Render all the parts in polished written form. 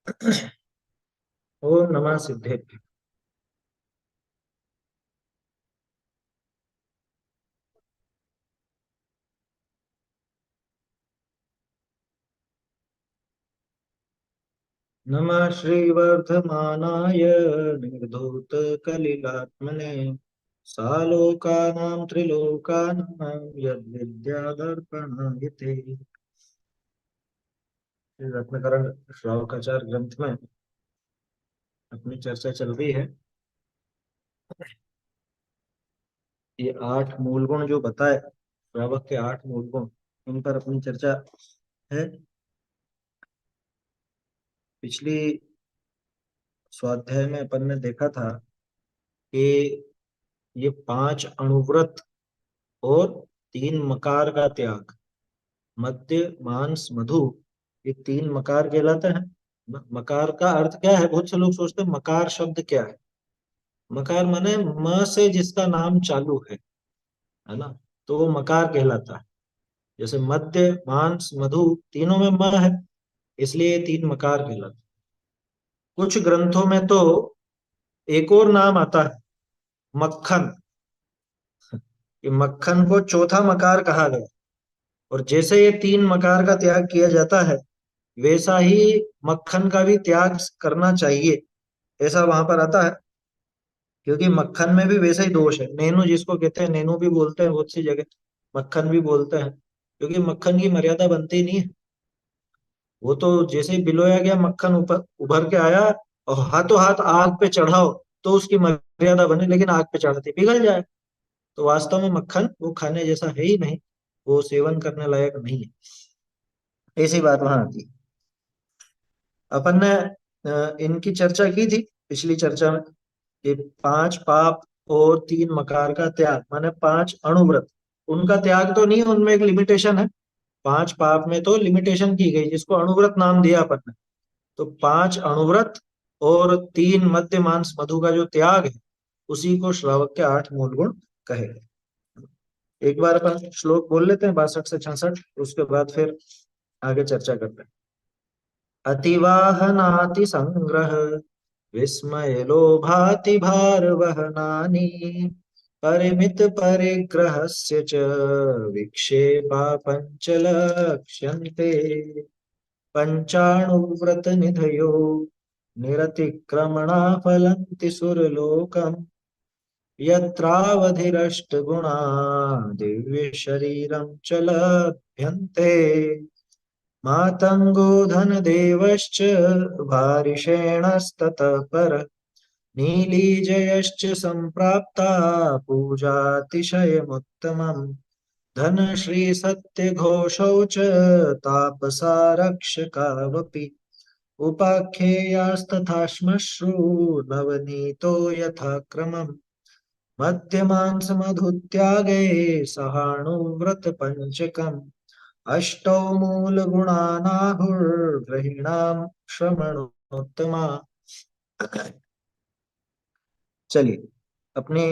ओम नमः सिद्धेभ्य। नमः श्रीवर्धमानाय निर्धूतकलिलात्मने सालोकानां त्रिलोकानां यद्विद्यादर्पणाय ते। श्री रत्नकरण श्रावकाचार्य ग्रंथ में अपनी चर्चा चल रही है। ये 8 मूल गुण जो बताए, श्रावक के 8 मूल गुण, इन पर अपनी चर्चा है। पिछली स्वाध्याय में अपन ने देखा था कि ये 5 अणुव्रत और 3 मकार का त्याग, मद्य मांस मधु, ये 3 मकार कहलाते हैं। मकार का अर्थ क्या है? बहुत से लोग सोचते हैं मकार शब्द क्या है। मकार माने म से जिसका नाम चालू है ना, तो वो मकार कहलाता है। जैसे मद्य मांस मधु, तीनों में म है, इसलिए ये 3 मकार कहलाते हैं। कुछ ग्रंथों में तो एक और नाम आता है, मक्खन। ये मक्खन को चौथा मकार कहा गया। और जैसे ये 3 मकार का त्याग किया जाता है, वैसा ही मक्खन का भी त्याग करना चाहिए, ऐसा वहां पर आता है। क्योंकि मक्खन में भी वैसा ही दोष है, नेनू जिसको कहते हैं, नेनू भी बोलते हैं बहुत सी जगह, मक्खन भी बोलते हैं। क्योंकि मक्खन की मर्यादा बनती नहीं है। वो तो जैसे ही बिलोया गया, मक्खन ऊपर उभर के आया, और हाथों हाथ आग पे चढ़ाओ तो उसकी मर्यादा बने, लेकिन आग पे चढ़ाते पिघल जाए। तो वास्तव में मक्खन वो खाने जैसा है ही नहीं, वो सेवन करने लायक नहीं है। ऐसी बात वहां आती है। अपन ने इनकी चर्चा की थी पिछली चर्चा में, कि 5 पाप और 3 मकार का त्याग माने 5 अणुव्रत। उनका त्याग तो नहीं, उनमें एक लिमिटेशन है। 5 पाप में तो लिमिटेशन की गई, जिसको अणुव्रत नाम दिया अपन ने। तो 5 अणुव्रत और 3 मद्य मांस मधु का जो त्याग है, उसी को श्रावक के 8 मूल गुण कहे गए। एक बार अपन श्लोक बोल लेते हैं 62 से 66, उसके बाद फिर आगे चर्चा करते हैं। अतिवाहनाति संग्रह विस्मय लोभाति भार वहनानि परिमित परिग्रहस्य च विक्षेपा पंचलक्ष्यन्ते पंचाणुव्रत निधयो निरतिक्रमणा फलन्ति सुरलोकम् यत्रावधिरष्टगुणा दिव्य शरीरं च लभ्यन्ते मातंगो धनदेवश्च भारिषेणस्ततः पर नीलीजयश्च सम्प्राप्ता पूजातिशयमुत्तमम् धन श्री सत्य घोषौ च तापसा रक्षकावपि उपाख्येयास्तथा श्मश्रु नवनीतो यथा क्रमम् मध्यमांस मधुत्यागे सहानुव्रत पंचकम् अष्टौ मूल गुणानाहुर्ग्रहीणाम श्रमणोत्तमा। चलिए, अपनी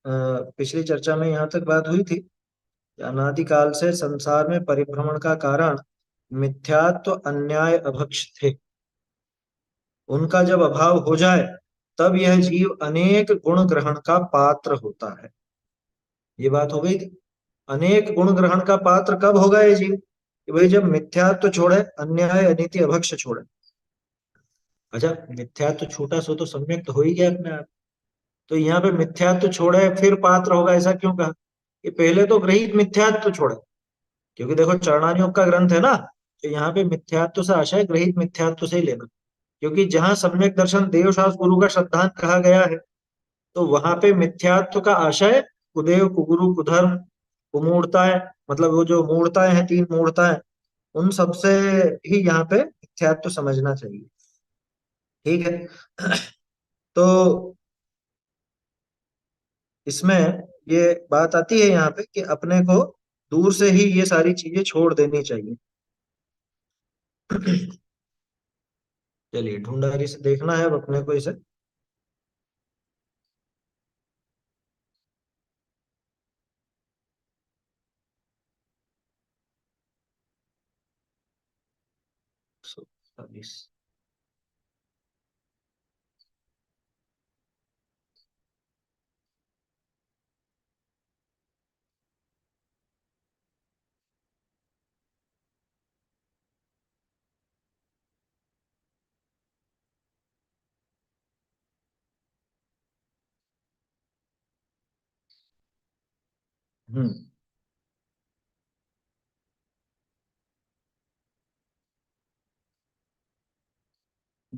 पिछली चर्चा में यहाँ तक बात हुई थी कि अनादिकाल से संसार में परिभ्रमण का कारण मिथ्यात्व अन्याय अभक्ष थे। उनका जब अभाव हो जाए, तब यह जीव अनेक गुण ग्रहण का पात्र होता है। ये बात हो गई थी। अनेक गुण ग्रहण का पात्र कब होगा ये जीव? कि भाई जब मिथ्यात्व छोड़े, अन्याय अनीति अभक्ष छोड़े। अच्छा, मिथ्यात्व छूटा सो तो सम्यक तो हो ही गया अपने आप। तो यहाँ पे मिथ्यात्व छोड़े फिर पात्र होगा, ऐसा क्यों कहा? कि पहले तो ग्रहित मिथ्यात्व छोड़े। क्योंकि देखो, चरणान्योग का ग्रंथ है ना, तो यहाँ पे मिथ्यात्व से आशय ग्रहित मिथ्यात्व से ही लेना। क्योंकि जहां सम्यक दर्शन देव शास्त्र गुरु का श्रद्धांत कहा गया है, तो वहां पे मिथ्यात्व का आशय कुदेव कुगुरु कुधर्म कुमूढ़ताएं, मतलब वो जो मूढ़ताएं हैं, 3 मूढ़ताएं, उन सबसे ही यहाँ पे मिथ्यात्व समझना चाहिए। ठीक है। तो इसमें ये बात आती है यहाँ पे कि अपने को दूर से ही ये सारी चीजें छोड़ देनी चाहिए। चलिए, ढूंढारी से देखना है अब अपने को इसे। सो 40। हम्म।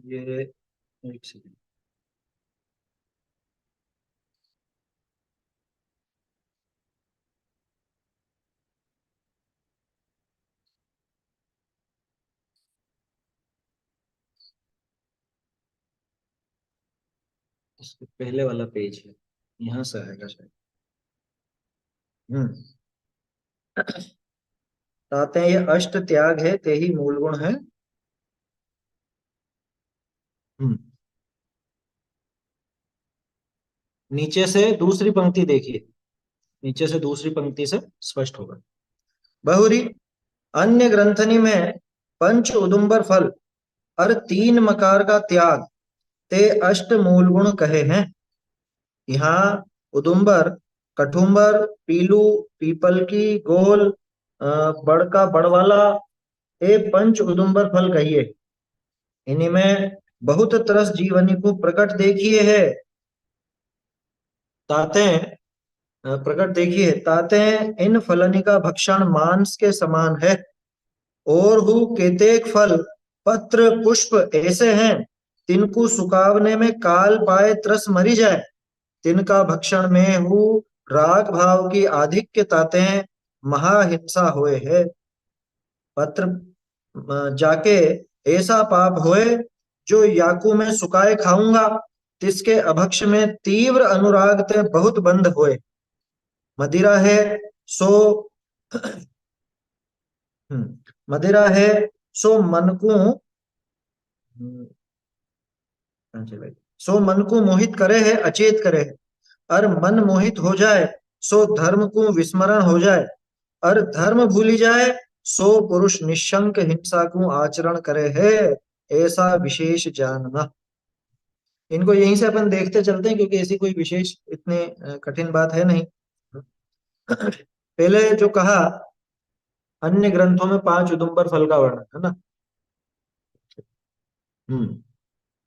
ये एक सेकंड। इसके पहले वाला पेज है, यहाँ से आएगा शायद। हम्म। कहते हैं ये अष्ट त्याग है ते ही मूल गुण है। हम्म। नीचे से दूसरी पंक्ति देखिए, नीचे से दूसरी पंक्ति से स्पष्ट होगा। बहुरी अन्य ग्रंथनि में पंच उदुम्बर फल और तीन मकार का त्याग ते अष्ट मूल गुण कहे हैं। यहाँ उदुम्बर, कठुम्बर, पीलू, पीपल की गोल, बड़का बड़वाला, ये पंच उदुम्बर फल कहिए। इन्हीं में बहुत तरस जीवनी को प्रकट देखिए है। ताते प्रकट देखिए, ताते इन फलनि का भक्षण मांस के समान है। और हु केतेक फल पत्र पुष्प ऐसे हैं, तिनको सुकावने में काल पाए त्रस मरी जाए। तिनका भक्षण में हु राग भाव की आधिक्य ताते महाहिंसा होए है। पत्र जाके ऐसा पाप होए, जो याकू में सुकाए खाऊंगा, तिसके अभक्ष में तीव्र अनुराग ते बहुत बंध होए। मदिरा है सो मदिरा है सो मन को सो मन को मोहित करे है, अचेत करे है। और मन मोहित हो जाए सो धर्म को विस्मरण हो जाए। और धर्म भूली जाए सो पुरुष निशंक हिंसा को आचरण करे है। ऐसा विशेष जानना। इनको यहीं से अपन देखते चलते हैं, क्योंकि ऐसी कोई विशेष इतनी कठिन बात है नहीं। पहले जो कहा, अन्य ग्रंथों में पांच उदुम्बर फल का वर्णन है ना। हम्म।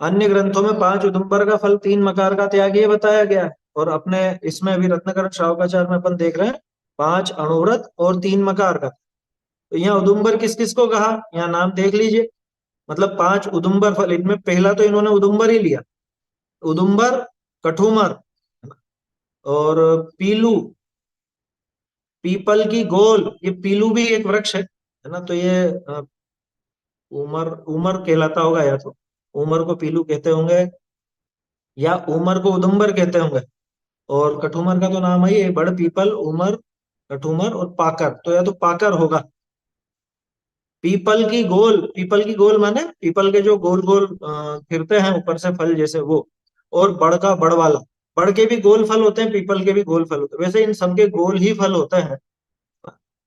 अन्य ग्रंथों में पांच उदुम्बर का फल तीन मकार का त्याग ये बताया गया है। और अपने इसमें अभी रत्नकरण श्रावकाचार में अपन देख रहे हैं पांच अणुव्रत और तीन मकार का। तो यहाँ उदुम्बर किस किस को कहा, यहाँ नाम देख लीजिए। मतलब पांच उदुम्बर फल, इनमें पहला तो इन्होंने उदुम्बर ही लिया। उदुम्बर, कठूमर और पीलू, पीपल की गोल, ये पीलू भी एक वृक्ष है ना। तो ये उमर उमर कहलाता होगा, या तो उमर को पीलू कहते होंगे, या उमर को उदुम्बर कहते होंगे। और कठूमर का तो नाम है ये, बड़ पीपल, उमर, कठूमर और पाकर, तो या तो पाकर होगा। पीपल की गोल, पीपल की गोल माने पीपल के जो गोल गोल फिरते हैं ऊपर से फल जैसे वो। और बड़ का बड़ वाला, बड़ के भी गोल फल होते हैं, पीपल के भी गोल फल होते हैं, वैसे इन सबके गोल ही फल होते हैं।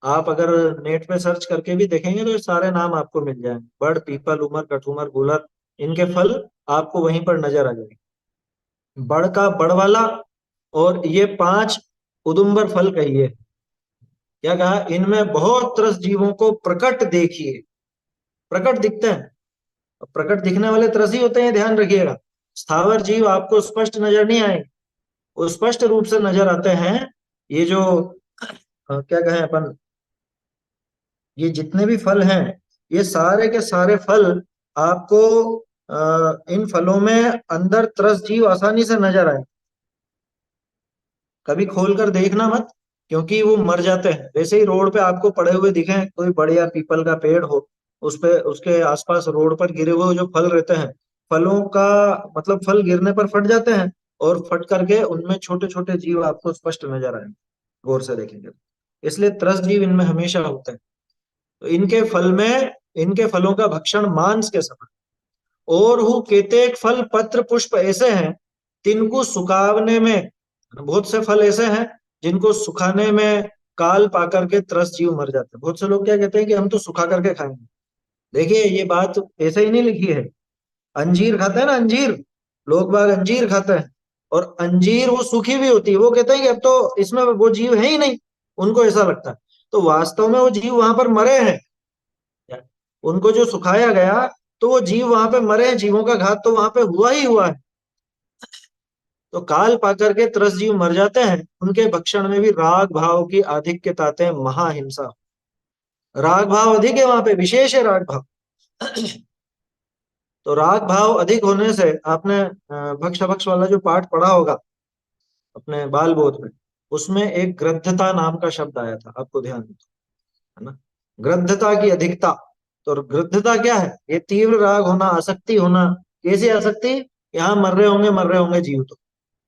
आप अगर नेट पे सर्च करके भी देखेंगे तो ये सारे नाम आपको मिल जाएंगे, बड़, पीपल, उमर, कठूमर, गुलर, इनके फल आपको वहीं पर नजर आ जाएंगे। बड़ का बड़ वाला, और ये पांच उदुम्बर फल कहिए। क्या कहा, इनमें बहुत तरस जीवों को प्रकट देखिए। प्रकट दिखते हैं। अब प्रकट दिखने वाले तरस ही होते हैं, ध्यान रखिएगा। स्थावर जीव आपको स्पष्ट नजर नहीं आएंगे, वो स्पष्ट रूप से नजर आते हैं। ये जो क्या कहें अपन, ये जितने भी फल हैं, ये सारे के सारे फल आपको इन फलों में अंदर त्रस जीव आसानी से नजर आए। कभी खोलकर देखना मत, क्योंकि वो मर जाते हैं। वैसे ही रोड पे आपको पड़े हुए दिखे कोई बढ़िया पीपल का पेड़ हो, उस पे उसके आसपास रोड पर गिरे हुए जो फल रहते हैं, फलों का मतलब फल गिरने पर फट जाते हैं, और फट करके उनमें छोटे छोटे जीव आपको स्पष्ट नजर आएंगे, गौर से देखेंगे तो। इसलिए त्रस जीव इनमें हमेशा होते हैं। तो इनके फलों का भक्षण मांस के समान। और हु केतेक फल पत्र पुष्प ऐसे हैं, तिनको सुखावने में, बहुत से फल ऐसे हैं जिनको सुखाने में काल पाकर के त्रस्त जीव मर जाते हैं। बहुत से लोग क्या कहते हैं कि हम तो सुखा करके खाएंगे। देखिए ये बात ऐसे ही नहीं लिखी है। अंजीर खाते हैं ना, अंजीर, लोग बाग अंजीर खाते हैं, और अंजीर वो सूखी भी होती है, वो कहते हैं कि अब तो इसमें वो जीव है ही नहीं, उनको ऐसा लगता है। तो वास्तव में वो जीव वहां पर मरे हैं। उनको जो सुखाया गया, तो वो जीव वहां पे मरे हैं, जीवों का घात तो वहां पे हुआ ही हुआ है। तो काल पाकर के त्रस्त जीव मर जाते हैं, उनके भक्षण में भी राग भाव की आधिक्यताते महाहिंसा। राग भाव अधिक है वहां पे, विशेष है राग भाव। तो राग भाव अधिक होने से आपने भक्ष भक्ष वाला जो पाठ पढ़ा होगा अपने बाल बोध में, उसमें एक ग्रद्धता नाम का शब्द आया था, आपको ध्यान दो, है ना। ग्रद्धता की अधिकता। तो ग्रद्धता क्या है? ये तीव्र राग होना, आसक्ति होना। कैसी आसक्ति? यहाँ मर रहे होंगे जीव तो,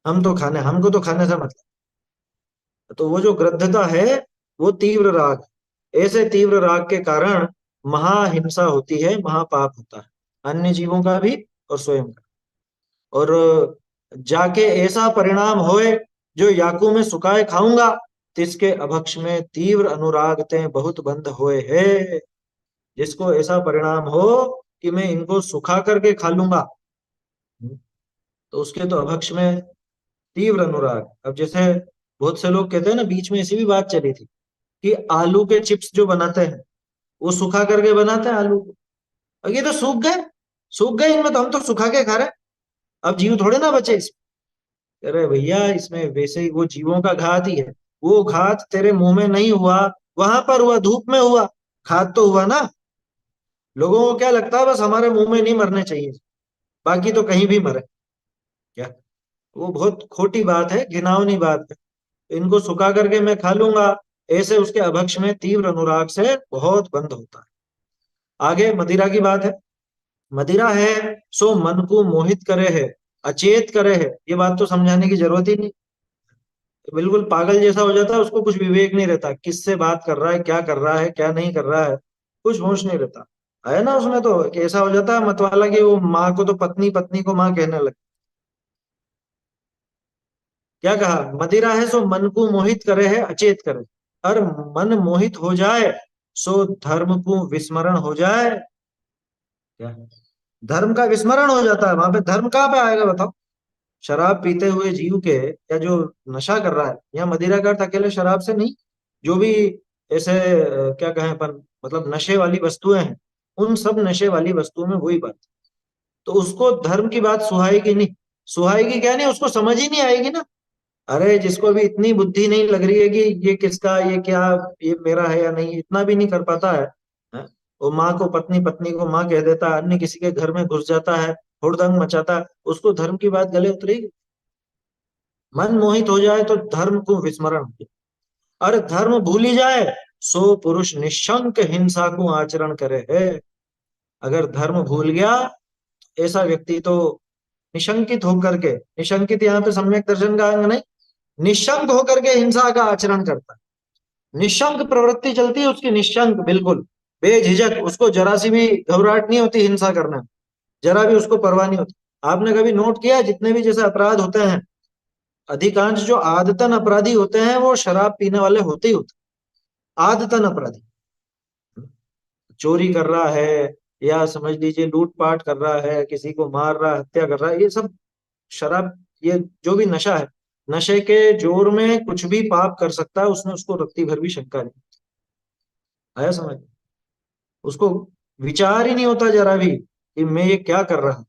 हम तो खाने, हमको तो खाने से मतलब। तो वो जो ग्रद्धता है वो तीव्र राग है। ऐसे तीव्र राग के कारण महाहिंसा होती है, महापाप होता है, अन्य जीवों का भी और स्वयं का। और जाके ऐसा परिणाम होए, जो याकू में सुखाए खाऊंगा, तिसके अभक्ष में तीव्र अनुराग ते बहुत बंध होए है। जिसको ऐसा परिणाम हो कि मैं इनको सुखा करके खा लूंगा, तो उसके तो अभक्ष में तीव्र अनुराग। अब जैसे बहुत से लोग कहते हैं ना, बीच में ऐसी भी बात चली थी कि आलू के चिप्स जो बनाते हैं वो सुखा करके बनाते हैं आलू को। अब ये तो सूख गए, सूख गए इनमें, तो हम तो सुखा के खा रहे हैं, अब जीव थोड़े ना बचे इसमें। अरे भैया, इसमें वैसे ही वो जीवों का घात ही है। वो घात तेरे मुंह में नहीं हुआ, वहां पर हुआ, धूप में हुआ, घात तो हुआ ना। लोगों को क्या लगता है बस हमारे मुंह में नहीं मरने चाहिए, बाकी तो कहीं भी मरे। क्या? वो बहुत खोटी बात है, घिनौनी बात है। इनको सुखा करके मैं खा लूंगा, ऐसे उसके अभक्ष में तीव्र अनुराग से बहुत बंध होता है। आगे मदिरा की बात है। मदिरा है सो मन को मोहित करे है, अचेत करे है। ये बात तो समझाने की जरूरत ही नहीं। बिल्कुल पागल जैसा हो जाता है, उसको कुछ विवेक नहीं रहता, किससे बात कर रहा है, क्या कर रहा है, क्या नहीं कर रहा है, कुछ होश नहीं रहता। है ना उसमें तो कि ऐसा हो जाता है मतवाला कि वो माँ को तो पत्नी, पत्नी को माँ कहने लगे। क्या कहा? मदिरा है सो मन को मोहित करे है, अचेत करे। और मन मोहित हो जाए सो धर्म को विस्मरण हो जाए। क्या? धर्म का विस्मरण हो जाता है। वहां पे धर्म कहाँ पे आएगा बताओ? शराब पीते हुए जीव के, या जो नशा कर रहा है, या मदिरा का अर्थ अकेले शराब से नहीं, जो भी ऐसे क्या कहें अपन, मतलब नशे वाली वस्तुएं हैं, उन सब नशे वाली वस्तुओं में वही बात। तो उसको धर्म की बात सुहाएगी नहीं। सुहाएगी क्या नहीं, उसको समझ ही नहीं आएगी ना। अरे जिसको भी इतनी बुद्धि नहीं लग रही है कि ये किसका, ये क्या, ये मेरा है या नहीं, इतना भी नहीं कर पाता है? वो माँ को पत्नी, पत्नी को माँ कह देता है, अन्य किसी के घर में घुस जाता है, हुड़दंग मचाता है, उसको धर्म की बात गले उतरेगी? मन मोहित हो जाए तो धर्म को विस्मरण हो जाए, और धर्म भूली जाए सो पुरुष निशंक हिंसा को आचरण करे है। अगर धर्म भूल गया, ऐसा व्यक्ति तो निशंकित होकर के, निशंकित यहाँ पे सम्यक दर्शन का अंग नहीं, निशंक होकर के हिंसा का आचरण करता है। निशंक प्रवृत्ति चलती है उसकी, निशंक बिल्कुल बेझिझक, उसको जरा सी भी घबराहट नहीं होती हिंसा करने में, जरा भी उसको परवाह नहीं होती। आपने कभी नोट किया जितने भी जैसे अपराध होते हैं, अधिकांश जो आदतन अपराधी होते हैं वो शराब पीने वाले होते ही होते हैं। आदतन अपराधी, चोरी कर रहा है, या समझ लीजिए लूटपाट कर रहा है, किसी को मार रहा है, हत्या कर रहा है, ये सब शराब, ये जो भी नशा है, नशे के जोर में कुछ भी पाप कर सकता है, उसमें उसको रत्ती भर भी शंका नहीं। आया समझ? उसको विचार ही नहीं होता जरा भी कि मैं ये क्या कर रहा हूं।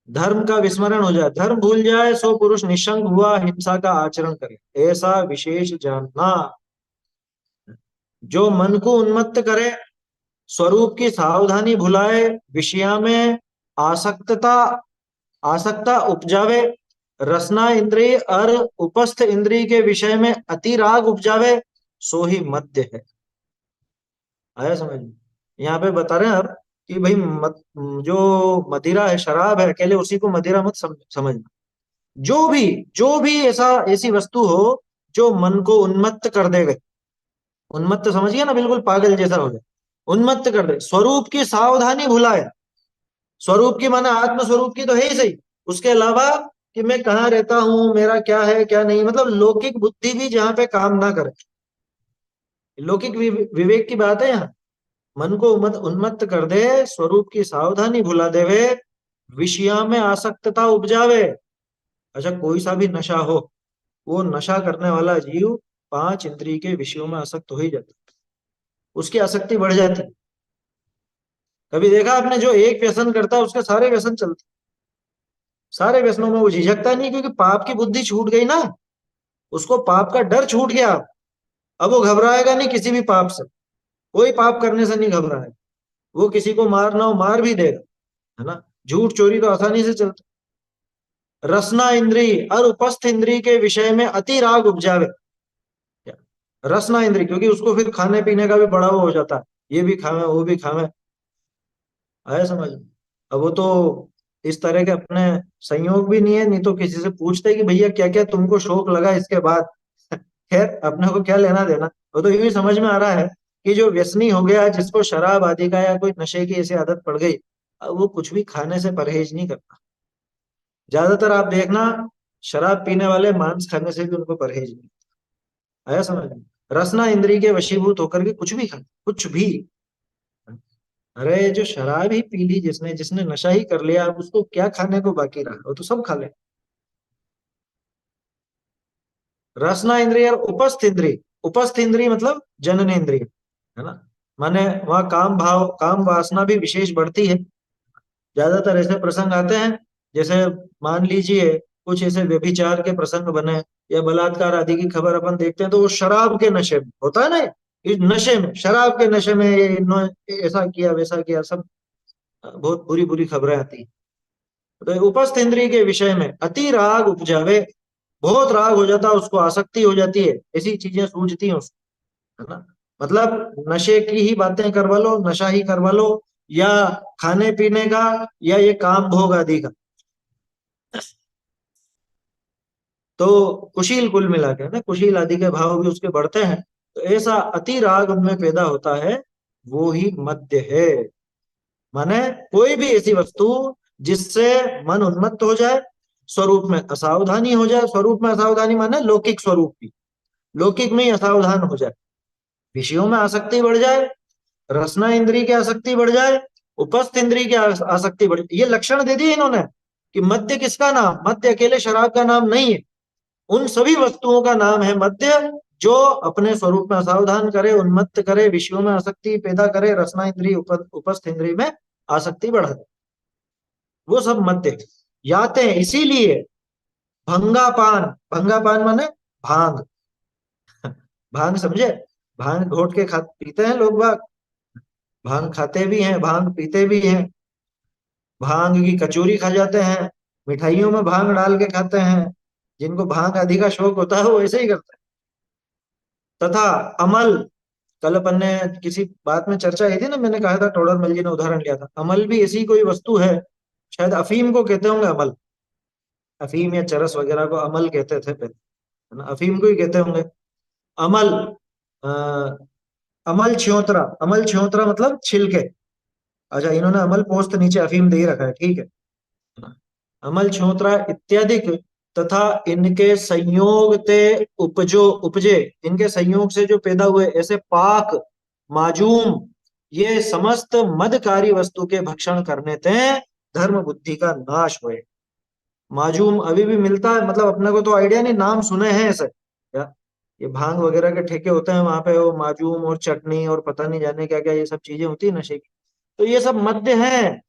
धर्म का विस्मरण हो जाए, धर्म भूल जाए, सो पुरुष निशंक हुआ हिंसा का आचरण करे, ऐसा विशेष जानना। जो मन को उन्मत्त करे, स्वरूप की सावधानी भुलाए, विषया में आसक्तता, आसक्ता उपजावे, रसना इंद्रिय और उपस्थ इंद्रिय के विषय में अतिराग उपजावे, सो ही मद्य है। आया समझ में? यहाँ पे बता रहे हैं अब कि भाई जो मदिरा है, शराब है, अकेले उसी को मदिरा मत समझना। जो भी ऐसा, ऐसी वस्तु हो जो मन को उन्मत्त कर देगा, उन्मत्त समझिए ना, बिल्कुल पागल जैसा हो जाए, उन्मत्त कर दे, स्वरूप की सावधानी भुलाए। स्वरूप की माने आत्म स्वरूप की तो है ही सही, उसके अलावा कि मैं कहाँ रहता हूँ, मेरा क्या है क्या नहीं, मतलब लौकिक बुद्धि भी जहाँ पे काम ना करे। लौकिक विवेक की बात है यहाँ। मन को उन्मत्त कर दे, स्वरूप की सावधानी भुला देवे, विषया में आसक्तता उपजावे। अच्छा, कोई सा भी नशा हो, वो नशा करने वाला जीव पांच इंद्रिय के विषयों में आसक्त हो ही जाता है, उसकी आसक्ति बढ़ जाती है। कभी देखा आपने, जो एक व्यसन करता है उसके सारे व्यसन चलते सारे व्यसनों में वो झिझकता नहीं, क्योंकि पाप की बुद्धि छूट गई ना, उसको पाप का डर छूट गया। अब वो घबराएगा नहीं किसी भी पाप से, कोई पाप करने से नहीं घबराएगा। वो किसी को मारना हो मार भी देगा, है ना। झूठ चोरी तो आसानी से चलता। रसना इंद्री और उपस्थ इंद्री के विषय में अति राग उपजावे। क्या? रसना इंद्री, क्योंकि उसको फिर खाने पीने का भी बड़ा वो हो जाता है, ये भी खावे वो भी खावे। आया समझ में? अब वो तो इस तरह के अपने संयोग भी नहीं है, नहीं तो किसी से पूछते कि भैया क्या क्या तुमको शौक लगा इसके बाद। खैर अपने को क्या लेना देना। वो तो ये भी समझ में आ रहा है कि जो व्यसनी हो गया, जिसको शराब आदि का या कोई नशे की ऐसी आदत पड़ गई, अब वो कुछ भी खाने से परहेज नहीं करता। ज्यादातर आप देखना, शराब पीने वाले मांस खाने से भी उनको परहेज नहीं। आया समझ में? रसना इंद्रिय के वशीभूत होकर के कुछ भी खाते, कुछ भी। अरे जो शराब ही पी ली जिसने, जिसने नशा ही कर लिया, अब उसको क्या खाने को बाकी रहा, वो तो सब खा ले। रसना इंद्रिय और उपस्थ इंद्रिय। उपस्थ इंद्रिय मतलब जनन इंद्रिय, है ना। माने वहां काम भाव काम वासना भी विशेष बढ़ती है। ज्यादातर ऐसे प्रसंग आते हैं, जैसे मान लीजिए कुछ ऐसे व्यभिचार के प्रसंग बने या बलात्कार आदि की खबर अपन देखते हैं, तो वो शराब के नशे में होता है ना। इस नशे में, शराब के नशे में ये ऐसा किया वैसा किया, सब बहुत बुरी बुरी खबरें आती हैं। तो उपस्थ इंद्रिय के विषय में अति राग उपजावे, बहुत राग हो जाता है उसको, आसक्ति हो जाती है, ऐसी चीजें सूझती हैं उसको, है ना। मतलब नशे की ही बातें करवा लो, नशा ही करवा लो, या खाने पीने का, या ये काम भोग आदि का। तो कुशील कुल मिला के ना, कुशील आदि के भाव भी उसके बढ़ते हैं। तो ऐसा अति राग उनमें पैदा होता है, वो ही मद्य है। माने कोई भी ऐसी वस्तु जिससे मन उन्मत्त हो जाए, स्वरूप में असावधानी हो जाए। स्वरूप में असावधानी माने लौकिक स्वरूप की, लौकिक में ही असावधान हो जाए, विषयों में आसक्ति बढ़ जाए, रसना इंद्रिय की आसक्ति बढ़ जाए, उपस्थ इंद्रिय की आसक्ति बढ़ जाए। ये लक्षण दे दिए इन्होंने कि मद्य किसका नाम, मद्य अकेले शराब का नाम नहीं है, उन सभी वस्तुओं का नाम है मद्य, जो अपने स्वरूप में असावधान करे, उन्मत्त करे, विषयों में आसक्ति पैदा करे, रसना इंद्रिय उपस्थ इंद्रिय में आसक्ति बढ़ा दे, वो सब मद्य याते हैं। इसीलिए भंगापान, भंगापान माने भांग। भांग समझे? भांग घोट के खा पीते हैं लोग बाग, भांग खाते भी हैं, भांग पीते भी हैं, भांग की कचौरी खा जाते हैं, मिठाइयों में भांग डाल के खाते हैं। जिनको भांग आदि का शौक होता है वो ऐसे ही करते हैं। तथा अमल, कल अपन ने किसी बात में चर्चा की थी ना, मैंने कहा था, टोडर मल जी ने उदाहरण लिया था, अमल भी ऐसी कोई वस्तु है, शायद अफीम को कहते होंगे अमल, अफीम या चरस वगैरह को अमल कहते थे पहले, है ना, अफीम को ही कहते होंगे अमल। अ, अमल छियोतरा, अमल छियोतरा मतलब छिलके। अच्छा, इन्होंने अमल पोस्त नीचे अफीम दे ही रखा है, ठीक है। अमल छोतरा इत्यादि तथा इनके संयोग ते उपजो उपजे, इनके संयोग से जो पैदा हुए ऐसे पाक, माजूम, ये समस्त मदकारी वस्तु के भक्षण करने ते धर्म बुद्धि का नाश हुए। माजूम अभी भी मिलता है, मतलब अपने को तो आइडिया नहीं, नाम सुने हैं ऐसे क्या, ये भांग वगैरह के ठेके होते हैं वहां पे, वो माजूम और चटनी और पता नहीं जाने क्या क्या ये सब चीजें होती है नशे की। तो ये सब मद्य है,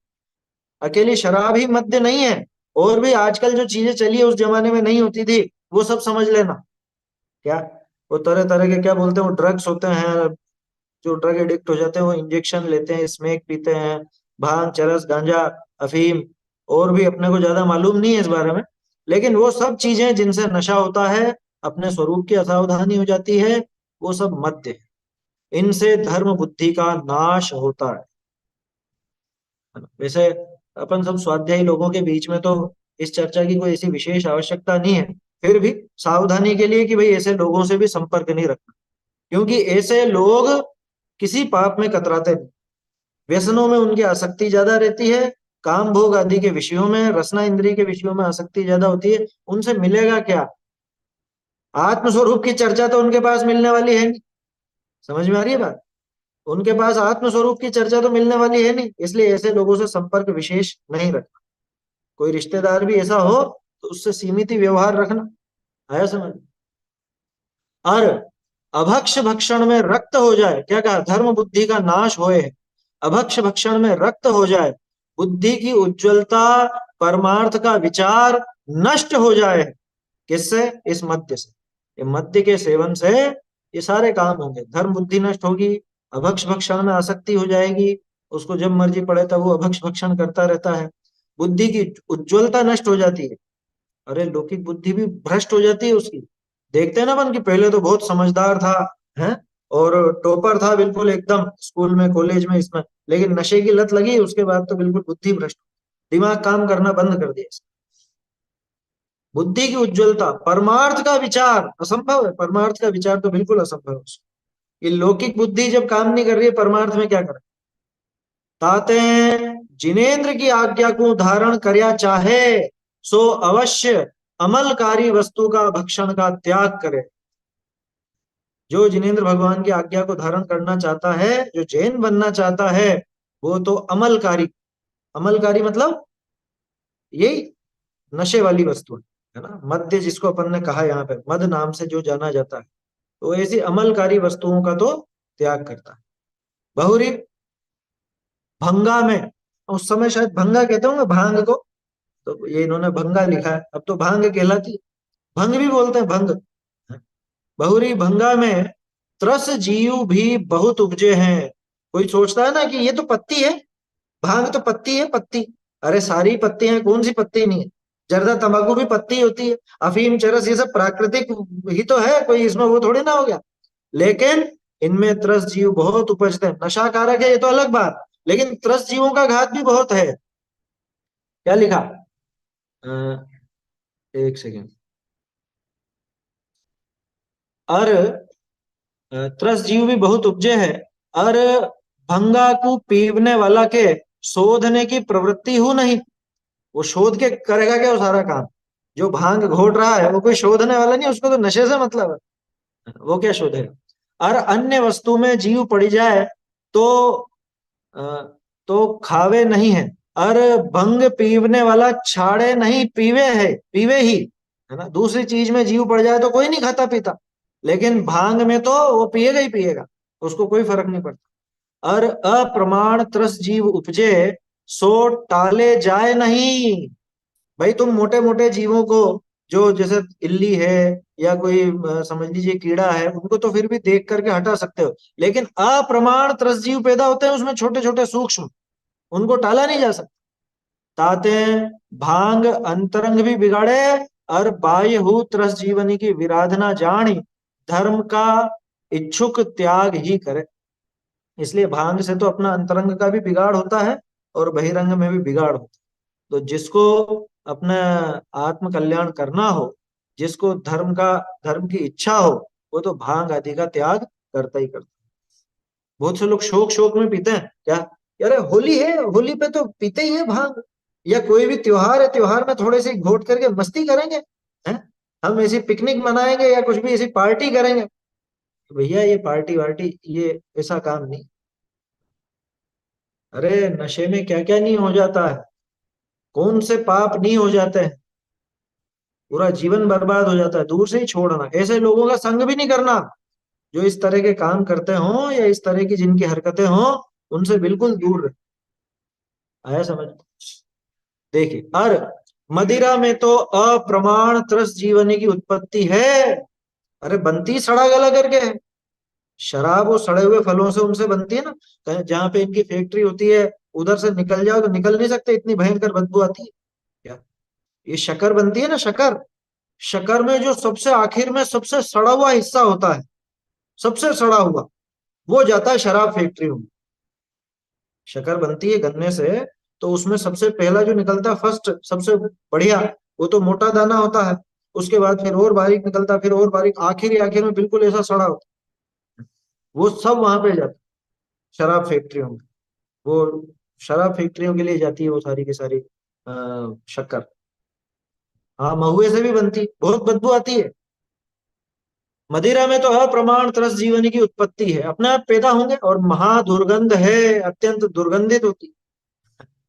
अकेली शराब ही मद्य नहीं है। और भी आजकल जो चीजें चली है उस जमाने में नहीं होती थी, वो सब समझ लेना। क्या? वो तरह तरह के क्या बोलते हैं, वो ड्रग्स होते हैं, जो ड्रग एडिक्ट हो जाते हैं वो इंजेक्शन लेते हैं, स्मेक पीते हैं, भांग चरस गांजा अफीम, और भी अपने को ज्यादा मालूम नहीं है इस बारे में। लेकिन वो सब चीजें जिनसे नशा होता है, अपने स्वरूप की असावधानी हो जाती है, वो सब मद्य है। इनसे धर्म बुद्धि का नाश होता है ना? वैसे अपन सब स्वाध्यायी लोगों के बीच में तो इस चर्चा की कोई ऐसी विशेष आवश्यकता नहीं है, फिर भी सावधानी के लिए कि भाई ऐसे लोगों से भी संपर्क नहीं रखना, क्योंकि ऐसे लोग किसी पाप में कतराते नहीं, व्यसनों में उनकी आसक्ति ज्यादा रहती है, काम भोग आदि के विषयों में, रसना इंद्रिय के विषयों में आसक्ति ज्यादा होती है। उनसे मिलेगा क्या? आत्मस्वरूप की चर्चा तो उनके पास मिलने वाली है नहीं। समझ में आ रही है बात? उनके पास आत्मस्वरूप की चर्चा तो मिलने वाली है नहीं, इसलिए ऐसे लोगों से संपर्क विशेष नहीं रखना। कोई रिश्तेदार भी ऐसा हो तो उससे सीमित ही व्यवहार रखना। आया समझ? और अभक्ष भक्षण में रक्त हो जाए, क्या कहा, धर्म बुद्धि का नाश होए है। अभक्ष भक्षण में रक्त हो जाए, बुद्धि की उज्ज्वलता परमार्थ का विचार नष्ट हो जाए। किससे? इस मद्य से। ये मद्य के सेवन से ये सारे काम होंगे। धर्म बुद्धि नष्ट होगी, अभक्ष भक्षण में आसक्ति हो जाएगी, उसको जब मर्जी पड़े तब वो अभक्ष भक्षण करता रहता है। बुद्धि की उज्ज्वलता नष्ट हो जाती है। अरे लौकिक बुद्धि भी भ्रष्ट हो जाती है उसकी। देखते हैं ना अपन की पहले तो बहुत समझदार था, है, और टॉपर था बिल्कुल एकदम, स्कूल में कॉलेज में इसमें, लेकिन नशे की लत लगी उसके बाद तो बिल्कुल बुद्धि भ्रष्ट, दिमाग काम करना बंद कर दिया। बुद्धि की उज्ज्वलता, परमार्थ का विचार असंभव है, परमार्थ का विचार तो बिल्कुल असंभव है। ये लौकिक बुद्धि जब काम नहीं कर रही है, परमार्थ में क्या करे? ताते जिनेन्द्र की आज्ञा को धारण करया चाहे, सो अवश्य अमलकारी वस्तु का भक्षण का त्याग करे। जो जिनेन्द्र भगवान की आज्ञा को धारण करना चाहता है, जो जैन बनना चाहता है, वो तो अमलकारी, अमलकारी मतलब यही नशे वाली वस्तु है ना, मद्य जिसको अपन ने कहा यहाँ पे मद नाम से जो जाना जाता है, तो ऐसी अमलकारी वस्तुओं का तो त्याग करता है। बहुरी भंगा में, उस समय शायद भंगा कहते होंगे भांग को, तो ये इन्होंने भंगा लिखा है, अब तो भांग कहलाती है, भंग भी बोलते हैं भंग। बहुरी भंगा में त्रस जीव भी बहुत उपजे हैं। कोई सोचता है ना कि ये तो पत्ती है, भांग तो पत्ती है, पत्ती। अरे सारी पत्ती है, कौन सी पत्ती नहीं है? जर्दा तंबाकू भी पत्ती होती है, अफीम चरस ये सब प्राकृतिक ही तो है, कोई इसमें वो थोड़ी ना हो गया। लेकिन इनमें त्रस जीव बहुत उपजते हैं, नशा कारक है ये तो अलग बात, लेकिन त्रस जीवों का घात भी बहुत है। क्या लिखा? अ, एक सेकेंड। और त्रस जीव भी बहुत उपजे है, और भंगा को पीवने वाला के शोधने की प्रवृत्ति हो नहीं। वो शोध के करेगा क्या वो सारा काम? जो भांग घोट रहा है वो कोई शोधने वाला नहीं, उसको तो नशे से मतलब है, वो क्या शोधेगा? और अन्य वस्तु में जीव पड़ी जाए तो अ, तो खावे नहीं है। और भंग पीवने वाला छाड़े नहीं, पीवे है, पीवे ही, है ना। दूसरी चीज में जीव पड़ जाए तो कोई नहीं खाता पीता, लेकिन भांग में तो वो पिएगा ही पिएगा, उसको कोई फर्क नहीं पड़ता। और अप्रमाण त्रस जीव उपजे, सो टाले जाए नहीं। भाई तुम मोटे मोटे जीवों को, जो जैसे इल्ली है या कोई समझ लीजिए कीड़ा है, उनको तो फिर भी देख करके हटा सकते हो, लेकिन अप्रमाण त्रस जीव पैदा होते हैं उसमें, छोटे छोटे सूक्ष्म, उनको टाला नहीं जा सकता। ताते भांग अंतरंग भी बिगाड़े, और बाह्य हु त्रस जीवनी की विराधना जानी, धर्म का इच्छुक त्याग ही करे। इसलिए भांग से तो अपना अंतरंग का भी बिगाड़ होता है और बहिरंग में भी बिगाड़ होता है। तो जिसको अपना आत्म कल्याण करना हो, जिसको धर्म की इच्छा हो, वो तो भांग आदि का त्याग करता ही करता है। बहुत से लोग शौक शौक में पीते हैं क्या? यार होली है, होली पे तो पीते ही है भांग, या कोई भी त्योहार है, त्योहार में थोड़े से घोट करके मस्ती करेंगे, हैं? हम ऐसी पिकनिक मनाएंगे या कुछ भी ऐसी पार्टी करेंगे, तो भैया ये पार्टी वार्टी ये ऐसा काम नहीं। अरे नशे में क्या क्या नहीं हो जाता है, कौन से पाप नहीं हो जाते हैं, पूरा जीवन बर्बाद हो जाता है। दूर से ही छोड़ना, ऐसे लोगों का संग भी नहीं करना, जो इस तरह के काम करते हों या इस तरह की जिनकी हरकतें हों, उनसे बिल्कुल दूर रहे। आया समझ? देखिए, और मदिरा में तो अप्रमाण त्रस जीवनी की उत्पत्ति है। अरे बनती सड़ा गला करके है। शराब वो सड़े हुए फलों से उनसे बनती है ना, कहीं जहाँ पे इनकी फैक्ट्री होती है उधर से निकल जाओ तो निकल नहीं सकते, इतनी भयंकर बदबू आती है। क्या? ये शक्कर बनती है ना, शक्कर, शक्कर में जो सबसे आखिर में सबसे सड़ा हुआ हिस्सा होता है, सबसे सड़ा हुआ, वो जाता है शराब फैक्ट्रियों में। शक्कर बनती है गन्ने से, तो उसमें सबसे पहला जो निकलता है, फर्स्ट सबसे बढ़िया, वो तो मोटा दाना होता है। उसके बाद फिर और बारीक निकलता है, फिर और बारीक, आखिर ही आखिर में बिल्कुल ऐसा सड़ा होता है। वो सब वहां पे जाता है शराब फैक्ट्रियों में। वो शराब फैक्ट्रियों के लिए जाती है वो सारी की सारी शक्कर। हाँ महुए से भी बनती, बहुत बदबू आती है। मदिरा में तो अप्रमाण त्रस जीवनी की उत्पत्ति है, अपने आप पैदा होंगे, और महादुर्गंध है, अत्यंत दुर्गंधित होती।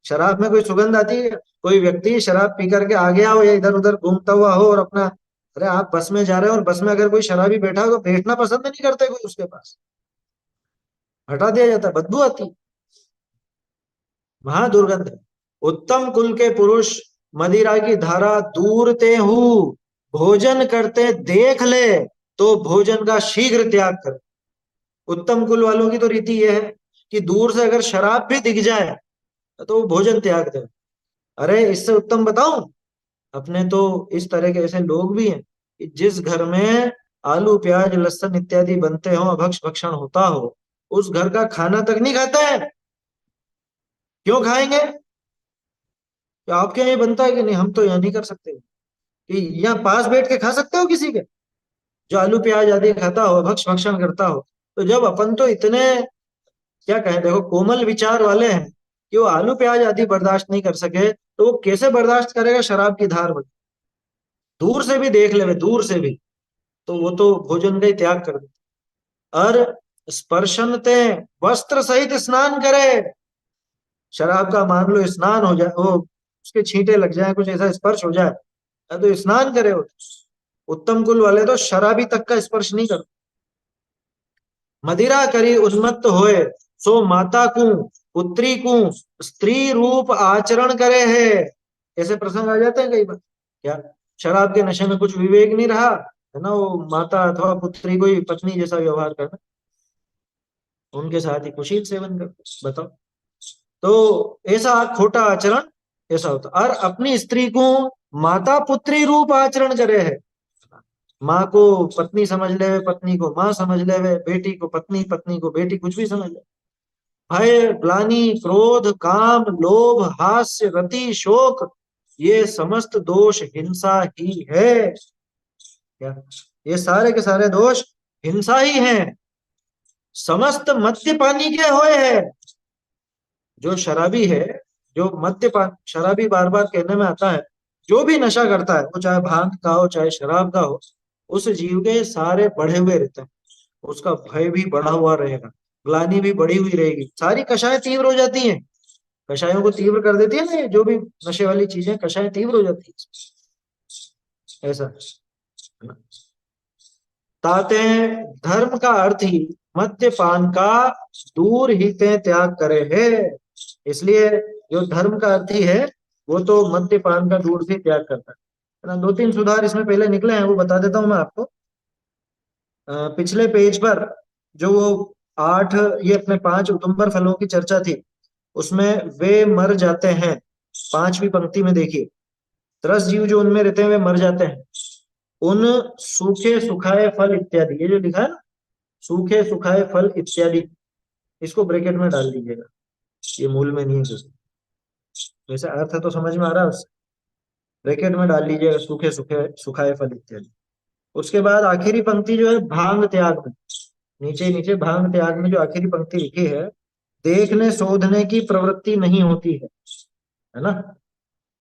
शराब में कोई सुगंध आती है? कोई व्यक्ति शराब पी करके आ गया हो या इधर उधर घूमता हुआ हो और अपना, अरे आप बस में जा रहे हो और बस में अगर कोई शराबी बैठा हो तो बैठना पसंद नहीं करते कोई उसके पास, हटा दिया जाता है, बदबू आती। महादुर्गंध है। उत्तम कुल के पुरुष मदिरा की धारा दूर ते हूँ, भोजन करते देख ले तो भोजन का शीघ्र त्याग कर। उत्तम कुल वालों की तो रीति यह है कि दूर से अगर शराब भी दिख जाए तो वो भोजन त्याग दे। अरे इससे उत्तम बताऊं, अपने तो इस तरह के ऐसे लोग भी हैं कि जिस घर में आलू प्याज लहसुन इत्यादि बनते हो, अभक्ष भक्षण होता हो, उस घर का खाना तक नहीं खाते हैं। क्यों खाएंगे? क्या आपके यहाँ ये बनता है कि नहीं? हम तो यहाँ नहीं कर सकते कि यहाँ पास बैठ के खा सकते हो किसी के जो आलू प्याज आदि खाता हो, भक्ष भक्षण करता हो। तो जब अपन तो इतने क्या कहें, देखो कोमल विचार वाले हैं कि वो आलू प्याज आदि बर्दाश्त नहीं कर सके, तो वो कैसे बर्दाश्त करेगा शराब की धार में? दूर से भी देख ले, दूर से भी, तो वो तो भोजन का ही त्याग कर दे। और स्पर्शनते, वस्त्र सहित स्नान करे। शराब का मान लो स्नान हो जाए, वो उसके छींटे लग जाए, कुछ ऐसा स्पर्श हो जाए, तो स्नान करे वो। उत्तम कुल वाले तो शराबी तक का स्पर्श नहीं करते। मदिरा करी उन्मत्त होए, सो माता को पुत्री को स्त्री रूप आचरण करे है। ऐसे प्रसंग आ जाते हैं कई बार। क्या शराब के नशे में कुछ विवेक नहीं रहा है ना, वो माता अथवा पुत्री को ही पत्नी जैसा व्यवहार करना, उनके साथ ही कुशील सेवन करते, बताओ। तो ऐसा खोटा आचरण ऐसा होता। और अपनी स्त्री को माता पुत्री रूप आचरण करे है। माँ को पत्नी समझ ले, पत्नी को माँ समझ ले, बेटी को पत्नी, पत्नी को बेटी, कुछ भी समझ ले। भय ग्लानि क्रोध काम लोभ हास्य रति शोक, ये समस्त दोष हिंसा ही है। क्या ये सारे के सारे दोष हिंसा ही हैं। समस्त मद्यपानी के होए है। जो शराबी है, जो मद्यपान, शराबी बार बार कहने में आता है, जो भी नशा करता है, वो चाहे भांग का हो चाहे शराब का हो, उस जीव के सारे बढ़े हुए रहते हैं। उसका भय भी बढ़ा हुआ रहेगा, ग्लानि भी बढ़ी हुई रहेगी, सारी कषायें तीव्र हो जाती हैं। कषायों को तीव्र कर देती है ना, ये जो भी नशे वाली चीजें, कषाय तीव्र हो जाती है, ऐसा है ना। ताते धर्म का अर्थ ही मद्यपान का दूर ही ते त्याग करे है। इसलिए जो धर्म का अर्थ ही है, वो तो मद्यपान का दूर से त्याग करता है ना। दो तीन सुधार इसमें पहले निकले हैं, वो बता देता हूं मैं आपको। पिछले पेज पर जो वो आठ, ये अपने पांच उदुम्बर फलों की चर्चा थी, उसमें वे मर जाते हैं, पांचवी पंक्ति में देखिए, त्रस जीव जो उनमें रहते हैं वे मर जाते हैं। उन सूखे सुखाए फल इत्यादि, ये जो लिखा है ना, सूखे सुखाए फल इत्यादि, इसको ब्रैकेट में डाल दीजिएगा, ये मूल में नहीं है जैसे। वैसे अर्थ तो समझ में आ रहा है उससे, ब्रैकेट में डाल लीजिएगा, सूखे सुखे सुखाए फल इत्यादि। उसके बाद आखिरी पंक्ति जो है भांग त्याग में, नीचे नीचे भांग त्याग में जो आखिरी पंक्ति लिखी है, देखने शोधने की प्रवृत्ति नहीं होती है ना।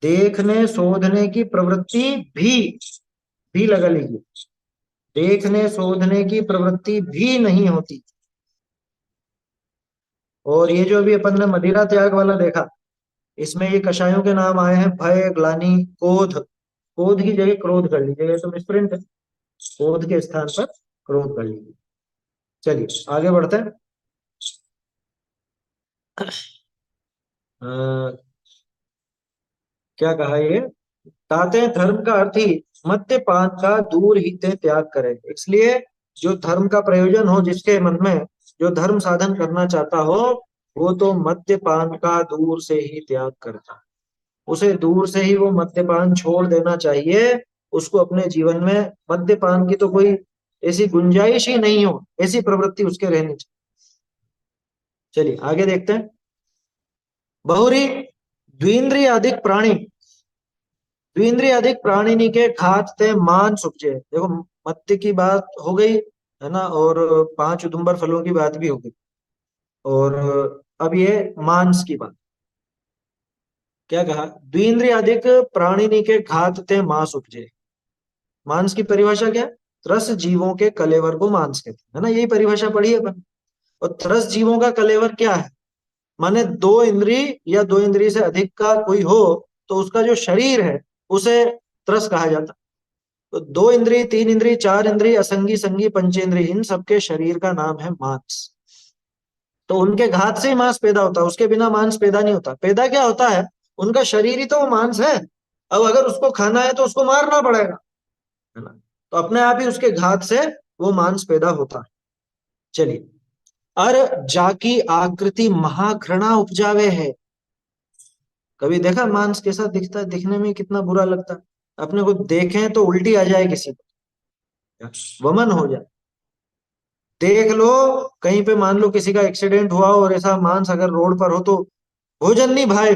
देखने शोधने की प्रवृत्ति भी लगा लीजिए, देखने शोधने की प्रवृत्ति भी नहीं होती। और ये जो अभी अपन ने मदिरा त्याग वाला देखा, इसमें ये कषायों के नाम आए हैं, भय ग्लानि क्रोध। क्रोध की जगह क्रोध कर लीजिएगा, तो मिसप्रिंट है, क्रोध के स्थान पर क्रोध कर लीजिए। चलिए आगे बढ़ते हैं। क्या कहा ये, ताते धर्म का अर्थ ही मद्यपान का दूर ही ते त्याग करे। इसलिए जो धर्म का प्रयोजन हो, जिसके मन में जो धर्म साधन करना चाहता हो, वो तो मद्यपान का दूर से ही त्याग करता, उसे दूर से ही वो मद्यपान छोड़ देना चाहिए। उसको अपने जीवन में मद्यपान की तो कोई ऐसी गुंजाइश ही नहीं हो, ऐसी प्रवृत्ति उसके रहनी चाहिए। चलिए आगे देखते हैं। बहुरी द्विंद्रिय अधिक प्राणी, द्विंद्रिय अधिक प्राणिनी के खाते मांस उपजे। देखो मत्स्य की बात हो गई है ना, और पांच उदुम्बर फलों की बात भी हो गई, और अब ये मांस की बात। क्या कहा, द्विंद्रिय अधिक प्राणिनी के खाते मांस उपजे। मांस की परिभाषा क्या है? त्रस जीवों के कलेवर को मांस कहते हैं, है ना, यही परिभाषा पढ़ी है अपन। और त्रस जीवों का कलेवर क्या है? माने दो इंद्री या दो इंद्री से अधिक का कोई हो, तो उसका जो शरीर है उसे त्रस कहा जाता। तो दो इंद्री, तीन इंद्री, चार इंद्री, असंगी संगी पंचेंद्री, इन सबके शरीर का नाम है मांस। तो उनके घात से ही मांस पैदा होता है, उसके बिना मांस पैदा नहीं होता। पैदा क्या होता है, उनका शरीर ही तो वो मांस है। अब अगर उसको खाना है तो उसको मारना पड़ेगा, है ना। तो अपने आप ही उसके घात से वो मांस पैदा होता है। चलिए, अर जाकी आकृति महाघृणा उपजावे है। कभी देखा मांस कैसा दिखता है, दिखने में कितना बुरा लगता है। अपने को देखें तो उल्टी आ जाए, किसी को वमन हो जाए। देख लो, कहीं पे मान लो किसी का एक्सीडेंट हुआ और ऐसा मांस अगर रोड पर हो तो भोजन नहीं भाई।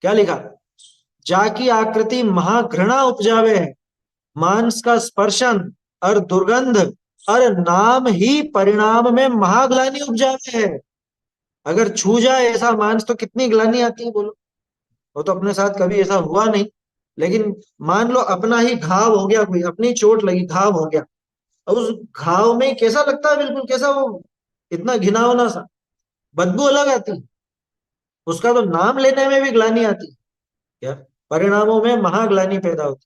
क्या लिखा, जाकी आकृति महाघृणा उपजावे है, मांस का स्पर्शन और दुर्गंध और नाम ही परिणाम में महाग्लानि उपजावे है। अगर छू जाए ऐसा मांस तो कितनी ग्लानि आती है बोलो। वो तो अपने साथ कभी ऐसा हुआ नहीं, लेकिन मान लो अपना ही घाव हो गया, कोई अपनी चोट लगी, घाव हो गया, अब उस घाव में कैसा लगता है, बिल्कुल कैसा वो, इतना घिनौना सा, बदबू अलग आती है, उसका तो नाम लेने में भी ग्लानि आती है। क्या, परिणामों में महाग्लानि पैदा होती।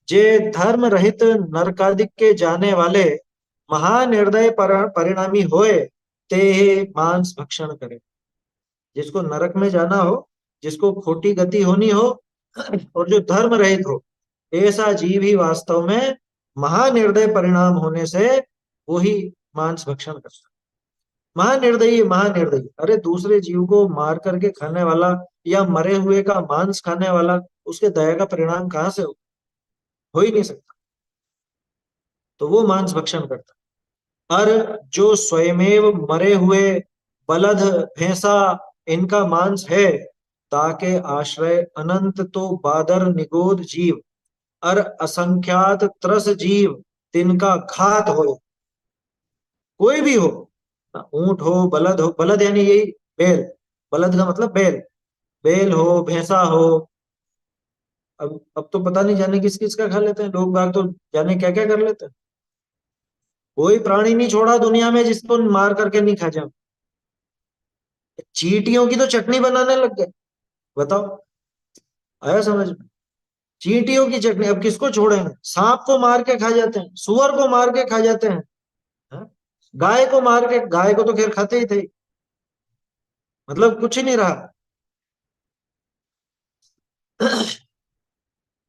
जे धर्म रहित नरकादिक के जाने वाले महानिर्दय परिणामी होए, ते मांस भक्षण करे। जिसको नरक में जाना हो, जिसको खोटी गति होनी हो, और जो धर्म रहित हो, ऐसा जीव ही वास्तव में महानिर्दय परिणाम होने से वो ही मांस भक्षण करता है। महानिर्दयी, महानिर्दयी, अरे दूसरे जीव को मार करके खाने वाला या मरे हुए का मांस खाने वाला, उसके दया का परिणाम कहाँ से हो ही नहीं सकता। तो वो मांस भक्षण करता है। और जो स्वयमेव मरे हुए बलद, भैंसा, इनका मांस है, ताके आश्रय अनंत तो बादर निगोद जीव और असंख्यात त्रस जीव, तिनका घात हो। कोई भी हो, ऊंट हो, बलद हो, बलद यानी यही बैल, बलद का मतलब बैल, बैल हो, भैंसा हो। अब तो पता नहीं जाने किस किस का खा लेते हैं लोग बाग, तो जाने क्या क्या कर लेते हैं। कोई प्राणी नहीं छोड़ा दुनिया में जिसको मार करके नहीं खा जाए। चींटियों की तो चटनी बनाने लग गए, बताओ, आया समझ में। चींटियों की चटनी, अब किसको छोड़ेंगे। सांप को मार के खा जाते हैं, सुअर को मार के खा जाते हैं, हाँ? गाय को मार के, गाय को तो खैर खाते ही थे, मतलब कुछ ही नहीं रहा।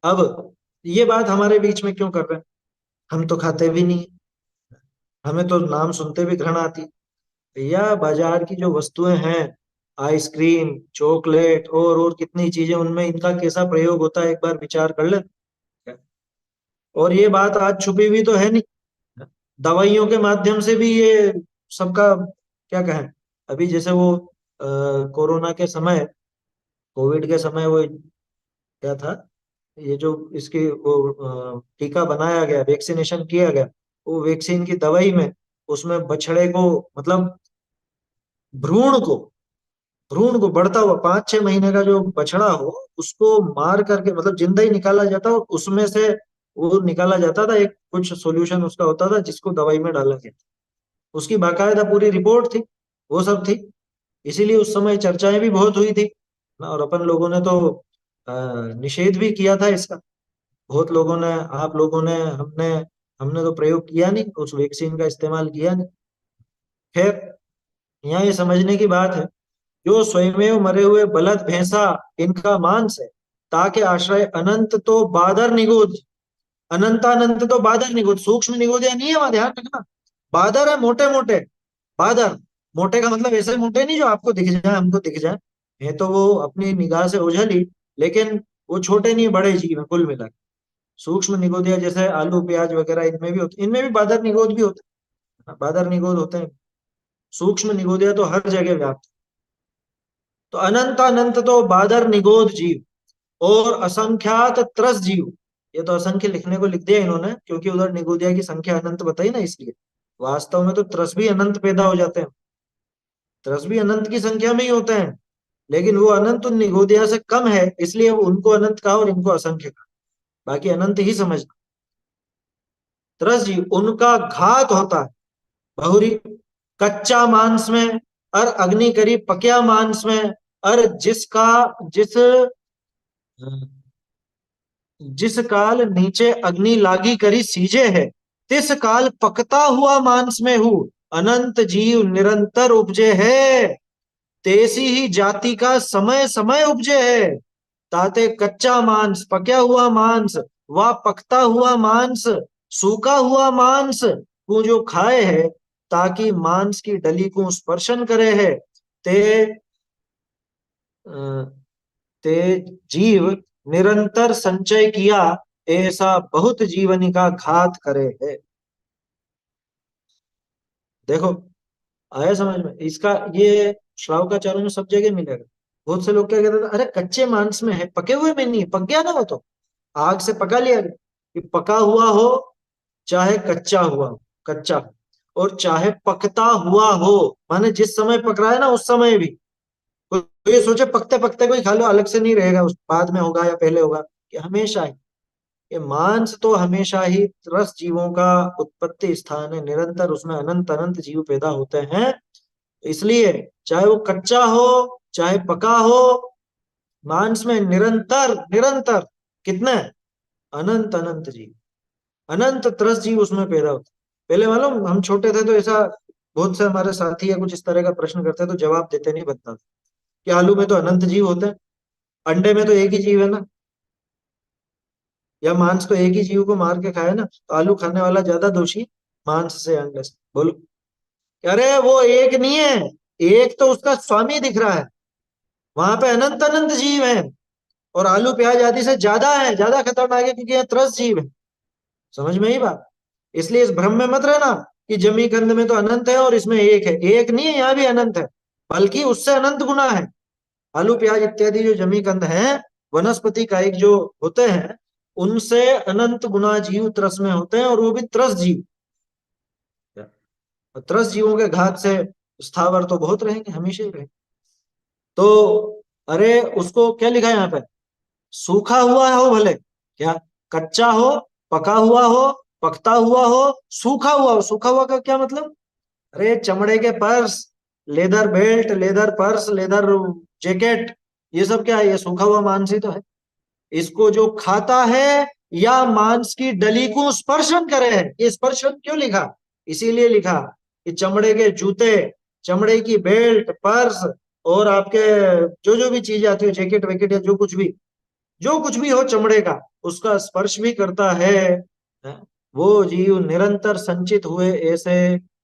अब ये बात हमारे बीच में क्यों कर रहे हैं, हम तो खाते भी नहीं, हमें तो नाम सुनते भी घृणा आती। भैया बाजार की जो वस्तुएं हैं, आइसक्रीम, चॉकलेट और कितनी चीजें, उनमें इनका कैसा प्रयोग होता है, एक बार विचार कर ले। और ये बात आज छुपी हुई तो है नहीं, दवाइयों के माध्यम से भी ये सबका, क्या कहें। अभी जैसे वो कोरोना के समय, कोविड के समय, वो क्या था, ये जो इसकी वो टीका बनाया गया, वैक्सीनेशन किया गया, वो वैक्सीन की दवाई में, उसमें बछड़े को, मतलब भ्रूण को, भ्रूण को बढ़ता हुआ 5-6 महीने का जो बछड़ा हो, उसको मार करके, मतलब जिंदा ही निकाला जाता, और उसमें से वो निकाला जाता था, एक कुछ सॉल्यूशन उसका होता था जिसको दवाई में डाला गया। उसकी बाकायदा पूरी रिपोर्ट थी, वो सब थी। इसीलिए उस समय चर्चाएं भी बहुत हुई थी ना, और अपन लोगों ने तो निषेध भी किया था इसका। बहुत लोगों ने, आप लोगों ने, हमने हमने तो प्रयोग किया नहीं, उस वैक्सीन का इस्तेमाल किया नहीं। खैर, यहाँ ये समझने की बात है, जो स्वयमेव मरे हुए बलद, भैंसा, इनका मांस है, ताके आश्रय अनंत तो बादर निगोद। अनंतानंत तो बादर निगोद, सूक्ष्म निगोद या नहीं है, वहां ध्यान रखना। बादर है, मोटे मोटे बादर। मोटे का मतलब ऐसे मोटे नहीं जो आपको दिख जाए, हमको दिख जाए, है तो वो अपनी निगाह से ओझल ही, लेकिन वो छोटे नहीं, बड़े जीव है कुल मिला के। सूक्ष्म निगोदिया जैसे आलू प्याज वगैरह, इनमें भी होते, इनमें भी बादर निगोद भी होते हैं, बादर निगोद होते हैं। सूक्ष्म निगोदिया तो हर जगह व्याप्त। तो अनंत अनंत तो बादर निगोद जीव और असंख्यात त्रस जीव। ये तो असंख्य लिखने को लिख दिया इन्होंने, क्योंकि उधर निगोदिया की संख्या अनंत बताई ना, इसलिए। वास्तव में तो त्रस भी अनंत पैदा हो जाते हैं, त्रस भी अनंत की संख्या में ही होते हैं, लेकिन वो अनंत उन निगोदिया से कम है, इसलिए वो उनको अनंत कहा और इनको असंख्य कहा। बाकी अनंत ही समझना। त्रस जीव, उनका घात होता है बहुरी, कच्चा मांस में और अग्नि करी पकिया मांस में। और जिसका, जिस जिस काल नीचे अग्नि लागी करी सीजे है, तिस काल पकता हुआ मांस में हूँ, अनंत जीव निरंतर उपजे है, तेसी ही जाति का समय समय उपजे है। ताते कच्चा मांस, पका हुआ मांस, व पकता हुआ मांस, सूखा हुआ मांस को जो खाए है, ताकि मांस की डली को स्पर्शन करे है, ते अ, ते जीव निरंतर संचय किया, ऐसा बहुत जीवनी का घात करे है। देखो, आया समझ में इसका? ये श्रावकाचार्यों में सब जगह मिलेगा। बहुत से लोग क्या कहते थे, अरे कच्चे मांस में है, पके हुए में नहीं है, पक गया ना वो तो, आग से पका लिया गया। कि पका हुआ हो चाहे कच्चा हुआ हो, कच्चा हो, और चाहे पकता हुआ हो, माने जिस समय पक रहा है ना उस समय भी। कोई ये सोचे पकते पकते कोई खा लो, अलग से नहीं रहेगा, उस बाद में होगा या पहले होगा, कि हमेशा ही। ये मांस तो हमेशा ही त्रस जीवों का उत्पत्ति स्थान है, निरंतर उसमें अनंत अनंत जीव पैदा होते हैं। इसलिए चाहे वो कच्चा हो चाहे पका हो, मांस में निरंतर निरंतर कितने, अनंत अनंत जीव, अनंत त्रस जीव उसमें पैदा होते। पहले मालूम हम छोटे थे तो ऐसा बहुत से हमारे साथी या कुछ इस तरह का प्रश्न करते तो जवाब देते नहीं बनता था कि आलू में तो अनंत जीव होते हैं, अंडे में तो एक ही जीव है ना, या मांस तो एक ही जीव को मार के खाए ना, तो आलू खाने वाला ज्यादा दोषी मांस से अंडे से, बोलो। अरे वो एक नहीं है, एक तो उसका स्वामी दिख रहा है, वहां पे अनंत अनंत जीव है, और आलू प्याज आदि से ज्यादा है, ज्यादा खतरनाक है, क्योंकि ये त्रस जीव है। समझ में ही बात? इसलिए इस भ्रम में मत रहना कि जमी कंद में तो अनंत है और इसमें एक है, एक नहीं है, यहाँ भी अनंत है, बल्कि उससे अनंत गुना है। आलू प्याज इत्यादि जो जमी कंद है, वनस्पति कायिक जो होते हैं, उनसे अनंत गुना जीव त्रस में होते हैं, और वो भी त्रस जीव। त्रस जीवों के घात से स्थावर तो बहुत रहेंगे, हमेशा ही रहेंगे। तो अरे उसको क्या लिखा है यहाँ पे, सूखा हुआ हो भले, क्या, कच्चा हो, पका हुआ हो, पकता हुआ हो, सूखा हुआ हो। सूखा हुआ का क्या मतलब? अरे चमड़े के purse, leather belt, leather purse, leather jacket, ये सब क्या है? ये सूखा हुआ मांस ही तो है। इसको जो खाता है या मांस की डली को स्पर्शन करे है, ये स्पर्शन क्यों लिखा? इसीलिए लिखा कि चमड़े के जूते, चमड़े की बेल्ट, पर्स, और आपके जो जो भी चीज आती है, जैकेट वैकेट या जो कुछ भी हो चमड़े का, उसका स्पर्श भी करता है, वो जीव निरंतर संचित हुए ऐसे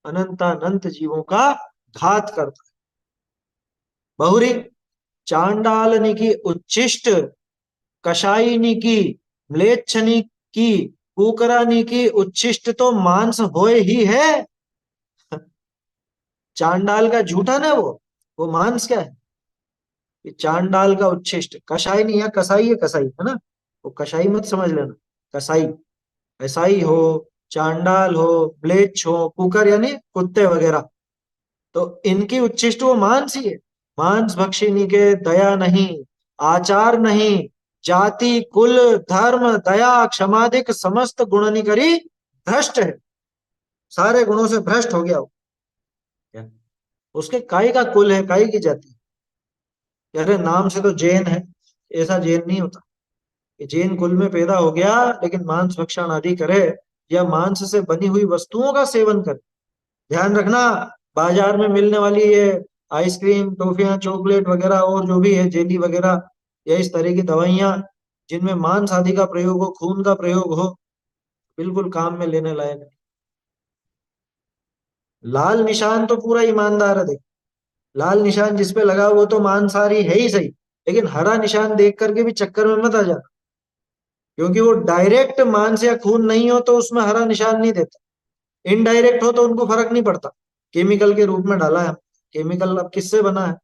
अनंतानंत जीवों का घात करता है। बहुरी चांडालनी की उच्छिष्ट, कषायनी की, म्लेच्छनी की, कुकरानी की उच्छिष्ट तो मांस होए ही है। चांडाल का झूठा ना वो मांस क्या है? ये चांडाल का उच्छिष्ट, कषाय नहीं, यहाँ कसाई है, कसाई है ना, वो कसाई मत समझ लेना, कसाई, ऐसाई हो, चांडाल हो, म्लेच्छ हो, कुकर यानी कुत्ते वगैरह, तो इनकी उच्छिष्ट वो मांस ही है। मांस भक्षिणी के दया नहीं, आचार नहीं, जाति कुल धर्म दया क्षमादिक समस्त गुणनी करी, भ्रष्ट है, सारे गुणों से भ्रष्ट हो गया वो। क्या? उसके काई का कुल है, काई की जाति, अरे नाम से तो जैन है, ऐसा जैन नहीं होता। ये जैन कुल में पैदा हो गया, लेकिन मांस भक्षण आदि करे या मांस से बनी हुई वस्तुओं का सेवन करे। ध्यान रखना, बाजार में मिलने वाली ये आइसक्रीम, टॉफियां, चॉकलेट वगैरह और जो भी है, जेली वगैरह, या इस तरह की दवाइयां जिनमें मांस आदि का प्रयोग हो, खून का प्रयोग हो, बिल्कुल काम में लेने लायक नहीं। लाल निशान तो पूरा ईमानदार है, देख, लाल निशान जिसपे लगा वो तो मांसाहारी है ही सही, लेकिन हरा निशान देख करके भी चक्कर में मत आ जा, क्योंकि वो डायरेक्ट मांस या खून नहीं हो तो उसमें हरा निशान नहीं देता, इनडायरेक्ट हो तो उनको फर्क नहीं पड़ता, केमिकल के रूप में डाला है। केमिकल अब किससे बना है?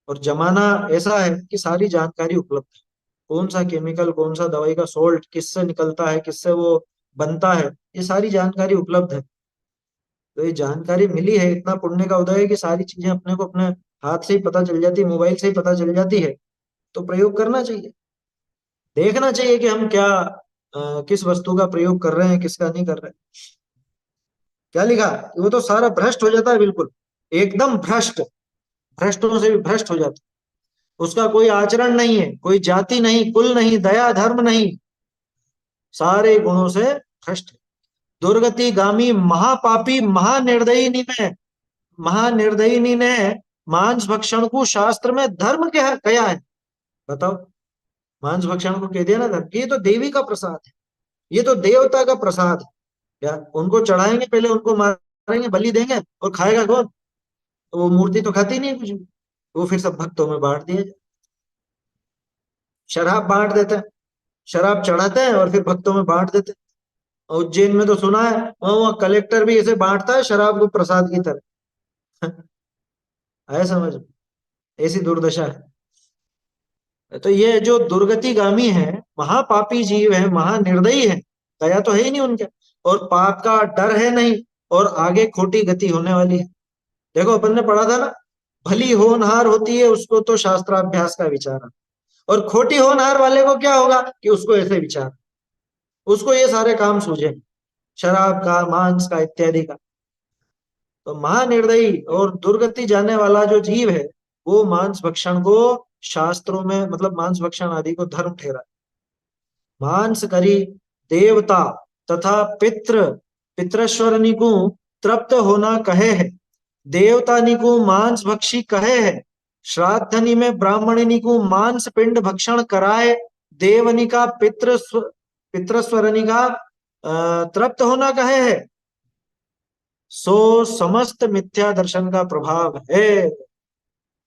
और जमाना ऐसा है कि सारी जानकारी उपलब्ध है, कौन सा केमिकल, कौन सा दवाई का सोल्ट किससे निकलता है, किससे वो बनता है, ये सारी जानकारी उपलब्ध है। तो ये जानकारी मिली है, इतना पुण्य का उदय है कि सारी चीजें अपने को अपने हाथ से ही पता चल जाती है, मोबाइल से ही पता चल जाती है। तो प्रयोग करना चाहिए, देखना चाहिए कि हम क्या किस वस्तु का प्रयोग कर रहे हैं, किसका नहीं कर रहे हैं। क्या लिखा? वो तो सारा भ्रष्ट हो जाता है, बिल्कुल एकदम भ्रष्ट, भ्रष्टों से भी भ्रष्ट हो जाता है। उसका कोई आचरण नहीं है, कोई जाति नहीं, कुल नहीं, दया धर्म नहीं, सारे गुणों से भ्रष्ट है। दुर्गति गामी महापापी महानिर्दयिनी ने, महानिर्दयिनी ने मांस भक्षण को शास्त्र में धर्म क्या कया है? बताओ। मांस भक्षण को कह दिया ना धर्म, ये तो देवी का प्रसाद है, ये तो देवता का प्रसाद है। क्या उनको चढ़ाएंगे, पहले उनको मारेंगे, बलि देंगे, और खाएगा कौन? तो वो मूर्ति तो खाती नहीं है कुछ भी, वो फिर सब भक्तों में बांट दिया जाए। शराब बांट देते हैं, शराब चढ़ाते हैं और फिर भक्तों में बांट देते हैं। उज्जैन में तो सुना है, वहाँ कलेक्टर भी ऐसे बांटता है शराब को प्रसाद की तरह। है समझ में? ऐसी दुर्दशा है। तो ये जो दुर्गतिगामी है, महापापी जीव है, महानिर्दयी है, दया तो है ही नहीं उनके, और पाप का डर है नहीं, और आगे खोटी गति होने वाली है। देखो अपन ने पढ़ा था ना, भली होनहार होती है उसको तो शास्त्राभ्यास का विचार है, और खोटी होनहार वाले को क्या होगा कि उसको ऐसे विचार, उसको ये सारे काम सूझे, शराब का, मांस का, इत्यादि का। तो महानिर्दयी और दुर्गति जाने वाला जो जीव है, वो मांस भक्षण को शास्त्रों में, मतलब मांस भक्षण आदि को धर्म ठहरा। मांस करी देवता तथा पितृ, पितृश्वर निकु तृप्त होना कहे है, देवता निकु मांस भक्षी कहे है, श्राद्धनि में ब्राह्मणी को मांस पिंड भक्षण कराए, देवनी का पितृस्वरनी का तृप्त होना कहे है, सो समस्त मिथ्या दर्शन का प्रभाव है।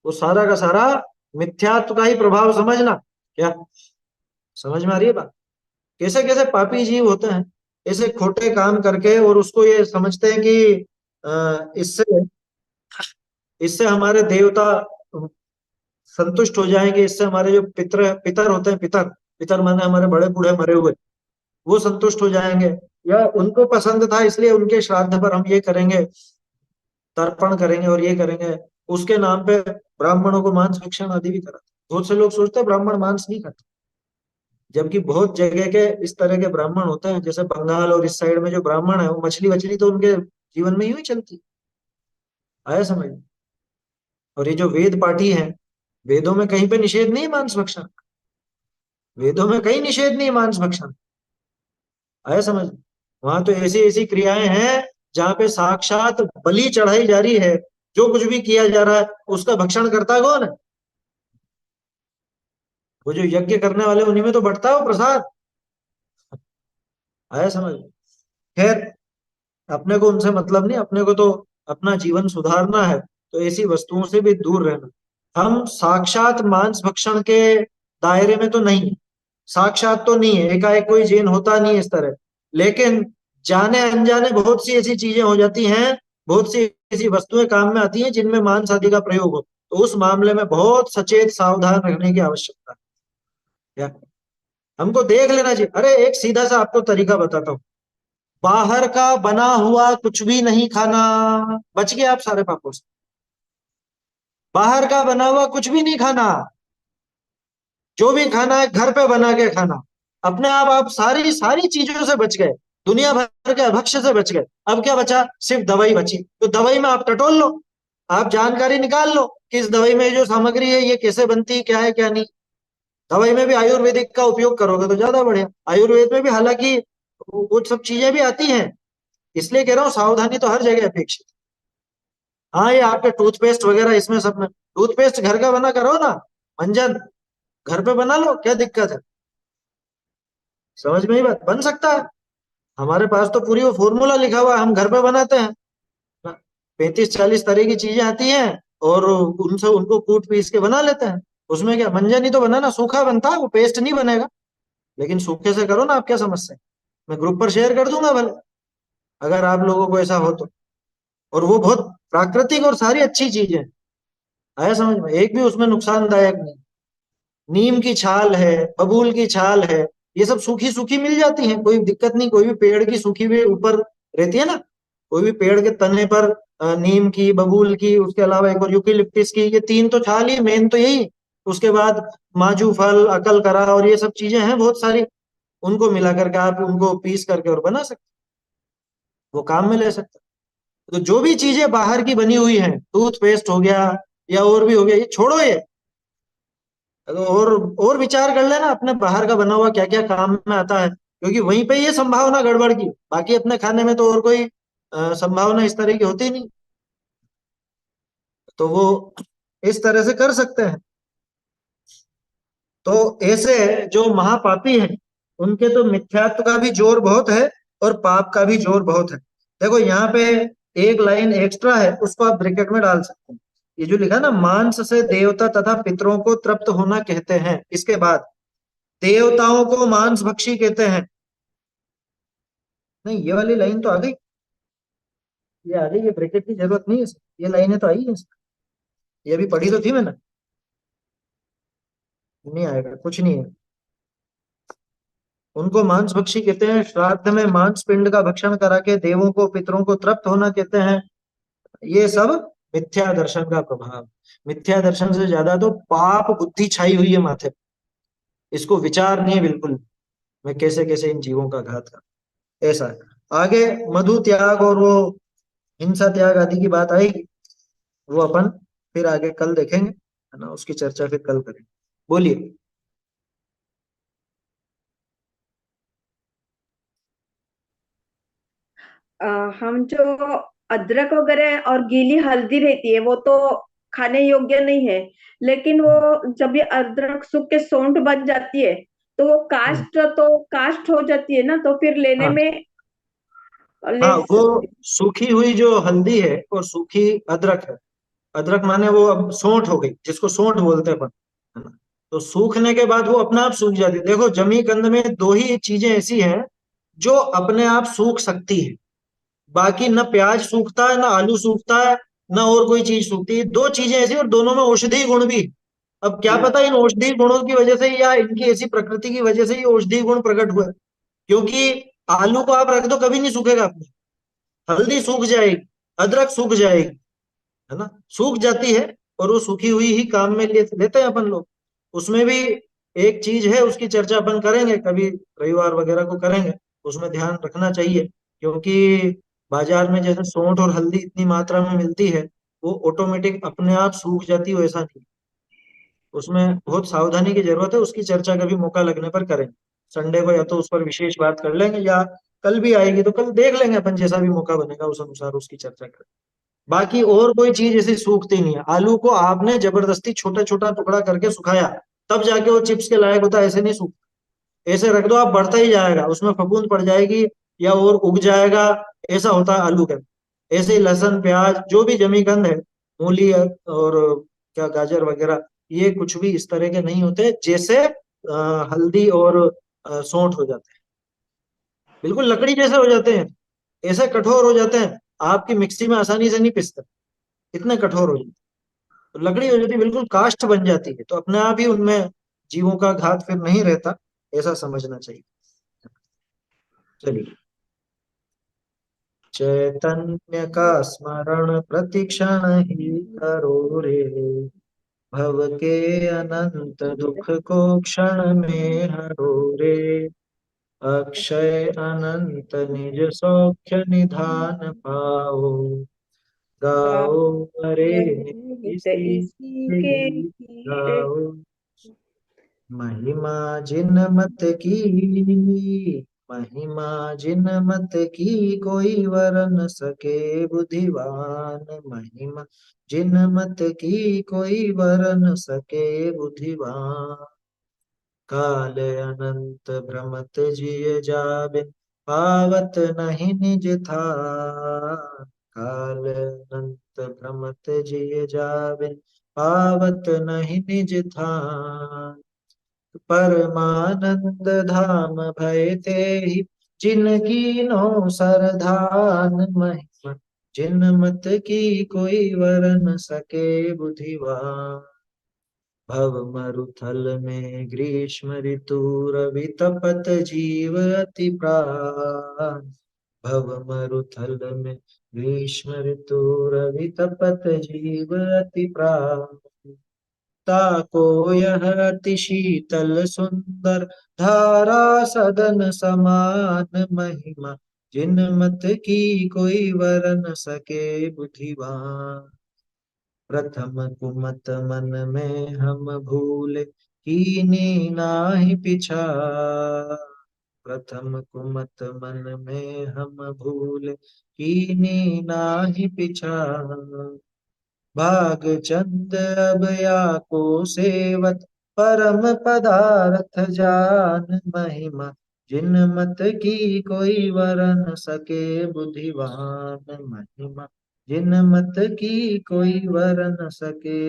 वो सारा का सारा मिथ्यात्व का ही प्रभाव समझना। क्या समझ में आ रही है बात? कैसे कैसे पापी जीव होते हैं, ऐसे खोटे काम करके, और उसको ये समझते हैं कि इससे इससे हमारे देवता संतुष्ट हो जाएंगे, इससे हमारे जो पितर पितर होते हैं, पितर पितर माने हमारे बड़े बूढ़े मरे हुए, वो संतुष्ट हो जाएंगे, या उनको पसंद था इसलिए उनके श्राद्ध पर हम ये करेंगे, तर्पण करेंगे और ये करेंगे, उसके नाम पे ब्राह्मणों को मांस भक्षण आदि भी करा। बहुत से लोग सोचते हैं ब्राह्मण मांस नहीं खाते, जबकि बहुत जगह के इस तरह के ब्राह्मण होते हैं, जैसे बंगाल और इस साइड में जो ब्राह्मण है, वो मछली वछली तो उनके जीवन में यूं ही चलती। आया समझ? और ये जो वेद पाठी है, वेदों में कहीं पे निषेध नहीं है मांस भक्षण, वेदों में कहीं निषेध नहीं है मांस भक्षण। आया समझ? वहां तो ऐसी ऐसी क्रियाएं हैं जहां पे साक्षात बलि चढ़ाई जा रही है, जो कुछ भी किया जा रहा है उसका भक्षण करता कौन है? वो जो यज्ञ करने वाले, उन्हीं में तो बंटता है वो प्रसाद। आया समझ? खैर, अपने को उनसे मतलब नहीं, अपने को तो अपना जीवन सुधारना है, तो ऐसी वस्तुओं से भी दूर रहना। हम साक्षात मांस भक्षण के दायरे में तो नहीं, साक्षात तो नहीं है, एकाएक कोई जैन होता नहीं है इस तरह, लेकिन जाने अनजाने बहुत सी ऐसी चीजें हो जाती हैं, बहुत सी ऐसी वस्तुएं काम में आती हैं जिनमें मांस आदि का प्रयोग हो, तो उस मामले में बहुत सचेत सावधान रहने की आवश्यकता है। क्या हमको देख लेना चाहिए? अरे एक सीधा सा आपको तरीका बताता हूँ, बाहर का बना हुआ कुछ भी नहीं खाना, बच गए आप सारे पापों से। बाहर का बना हुआ कुछ भी नहीं खाना, जो भी खाना है घर पे बना के खाना, अपने आप सारी सारी चीजों से बच गए, दुनिया भर के भक्ष्य से बच गए। अब क्या बचा? सिर्फ दवाई बची, तो दवाई में आप टटोल लो, आप जानकारी निकाल लो कि इस दवाई में जो सामग्री है ये कैसे बनती है, क्या है क्या नहीं। दवाई में भी आयुर्वेदिक का उपयोग करोगे तो ज्यादा बढ़िया। आयुर्वेद में भी हालांकि वो सब चीजें भी आती हैं, इसलिए कह रहा हूँ सावधानी तो हर जगह अपेक्षित। हाँ, ये आपके टूथपेस्ट वगैरह इसमें सब में, टूथपेस्ट घर का बना करो ना, मंजन घर पे बना लो, क्या दिक्कत है? समझ में ही बात, बन सकता है। हमारे पास तो पूरी वो फॉर्मूला लिखा हुआ है, हम घर पे बनाते हैं। 35-40 तरह की चीजें आती हैं, और उनसे उनको कूट पीस के बना लेते हैं। उसमें क्या, मंजन ही तो बनाना, सूखा बनता है वो, पेस्ट नहीं बनेगा। लेकिन सूखे से करो ना, आप क्या समस्या है? मैं ग्रुप पर शेयर कर दूंगा भले, अगर आप लोगों को ऐसा हो तो। और वो बहुत प्राकृतिक और सारी अच्छी चीज है। आया समझ में? एक भी उसमें नुकसानदायक नहीं। नीम की छाल है, बबूल की छाल है, ये सब सूखी सूखी मिल जाती है, कोई दिक्कत नहीं। कोई भी पेड़ की सूखी हुई ऊपर रहती है ना, कोई भी पेड़ के तने पर नीम की, बबूल की, उसके अलावा एक और यूकेलिप्टिस की, ये तीन तो छाल ही मेन तो यही। उसके बाद माजू फल, अकल करा, और ये सब चीजें हैं बहुत सारी, उनको मिला करके आप उनको पीस करके और बना सकते, वो काम में ले सकते। तो जो भी चीजें बाहर की बनी हुई हैं, टूथपेस्ट हो गया या और भी हो गया, ये छोड़ो ये। तो और विचार कर लेना अपने बाहर का बना हुआ क्या क्या काम में आता है, क्योंकि वहीं पे ये संभावना गड़बड़ की, बाकी अपने खाने में तो और कोई संभावना इस तरह की होती नहीं। तो वो इस तरह से कर सकते हैं। तो ऐसे जो महापापी हैं उनके तो मिथ्यात्व का भी जोर बहुत है और पाप का भी जोर बहुत है। देखो यहाँ पे एक लाइन एक्स्ट्रा है, उसको आप ब्रैकेट में डाल सकते हैं। ये जो लिखा ना, मांस से देवता तथा पितरों को तृप्त होना कहते हैं, इसके बाद देवताओं को मांस भक्षी कहते हैं। नहीं, ये वाली लाइन तो आ गई, ये आ गई, ये ब्रैकेट की जरूरत नहीं है ये लाइनें तो आई है ये अभी पढ़ी तो थी मैंने। नहीं आएगा, कुछ नहीं है। उनको मांस भक्षी कहते हैं, श्राद्ध में मांस पिंड का भक्षण करा के देवों को पितरों को तृप्त होना कहते हैं। ये सब मिथ्या दर्शन का प्रभाव। मिथ्या दर्शन से ज्यादा तो पाप बुद्धि छाई हुई है माथे पे। इसको विचार नहीं है बिल्कुल, मैं कैसे कैसे इन जीवों का घात कर, ऐसा है। आगे मधु त्याग और वो हिंसा त्याग आदि की बात आएगी, वो अपन फिर आगे कल देखेंगे, है ना, उसकी चर्चा फिर कल करेंगे। बोलिए। अ, हम जो अदरक वगैरह और गीली हल्दी रहती है वो तो खाने योग्य नहीं है, लेकिन वो जब ये अदरक सूख के सौंठ बन जाती है तो वो हम्म, कास्ट हो जाती है ना, तो फिर लेने हाँ में ले हाँ, वो सकते। सूखी हुई जो हल्दी है और सूखी अदरक है। अदरक माने वो अब सोंठ हो गई, जिसको सोंठ बोलते हैं अपन, है ना। तो सूखने के बाद वो अपने आप सूख जाती है। देखो, जमी कंद में दो ही चीजें ऐसी हैं जो अपने आप सूख सकती है। बाकी न प्याज सूखता है, ना आलू सूखता है, ना और कोई चीज सूखती है। दो चीजें ऐसी, और दोनों में औषधि गुण भी। अब क्या पता इन औषधि गुणों की वजह से या इनकी ऐसी प्रकृति की वजह से ये औषधि गुण प्रकट हुए। क्योंकि आलू को आप रख दो कभी नहीं सूखेगा अपने, हल्दी सूख जाएगी, अदरक सूख जाएगी, है ना, सूख जाती है। और वो सूखी हुई ही काम में लेते हैं अपन लोग। उसमें भी एक चीज है, उसकी चर्चा अपन करेंगे कभी, रविवार वगैरह को करेंगे। उसमें ध्यान रखना चाहिए, क्योंकि बाजार में जैसे सौंठ और हल्दी इतनी मात्रा में मिलती है, वो ऑटोमेटिक अपने आप सूख जाती है ऐसा नहीं। उसमें बहुत सावधानी की जरूरत है। उसकी चर्चा कभी मौका लगने पर करेंगे। संडे को या तो उस पर विशेष बात कर लेंगे, या कल भी आएगी तो कल देख लेंगे अपन, जैसा भी मौका बनेगा उस अनुसार उसकी चर्चा करेंगे। बाकी और कोई चीज ऐसी सूखती नहीं है। आलू को आपने जबरदस्ती छोटा छोटा टुकड़ा करके सुखाया, तब जाके वो चिप्स के लायक होता है, ऐसे नहीं सूख। ऐसे रख दो आप, बढ़ता ही जाएगा, उसमें फफूंद पड़ जाएगी या और उग जाएगा। ऐसा होता है आलू के अंदर। ऐसे ही लहसुन प्याज जो भी जमीकंद है, मूली और क्या गाजर वगैरह, ये कुछ भी इस तरह के नहीं होते जैसे हल्दी और सौंठ हो जाते हैं। बिल्कुल लकड़ी जैसे हो जाते हैं, ऐसे कठोर हो जाते हैं, आपकी मिक्सी में आसानी से नहीं पिसते, इतने कठोर हो जाते हैं। तो लकड़ी हो जाती है, बिल्कुल काष्ठ बन जाती है। तो अपने आप ही उनमें जीवों का घात फिर नहीं रहता, ऐसा समझना चाहिए। चलिए। चैतन्य का स्मरण प्रतिक्षण ही करो रे, भव के अनंत दुख को क्षण में हरो रे, अक्षय अनंत निज सौख्य निधान पाओ, गाओ अरे गाते इसी इसी के के गीत हीरे। गाओ। महिमा जिन मत की, महिमा जिन मत की कोई वर न सके बुद्धिवान, महिमा जिन मत की कोई वर न सके बुद्धिवान, काल अनंत भ्रमत जिय जाबिन पावत नहीं निज था, काल अनंत भ्रमत जिय जाबिन पावत नहीं निज था, परमानंद धाम भय ते ही जिनकी नो सरधान, महिमा जिन मत की कोई वर न सके बुद्धिवान, भव मरुथल में ग्रीष्म ऋतु रवि तपत जीव अति प्राण, भव मरुथल में ग्रीष्म ऋतु रवि तपत जीव अति प्राण, ताको यह अति शीतल सुंदर धारा सदन समान, महिमा जिन मत की कोई वर न सके बुद्धिवान, प्रथम कुमत मन में हम भूले कीनी नाहि पिछा, प्रथम कुमत मन में हम भूले कीनी नाहि पिछा, भाग चंद अब या को सेवत परम पदार्थ जान महिमा, जिन मत की कोई वर न सके बुद्धिवान महिमा, जिन मत की कोई वर न सके।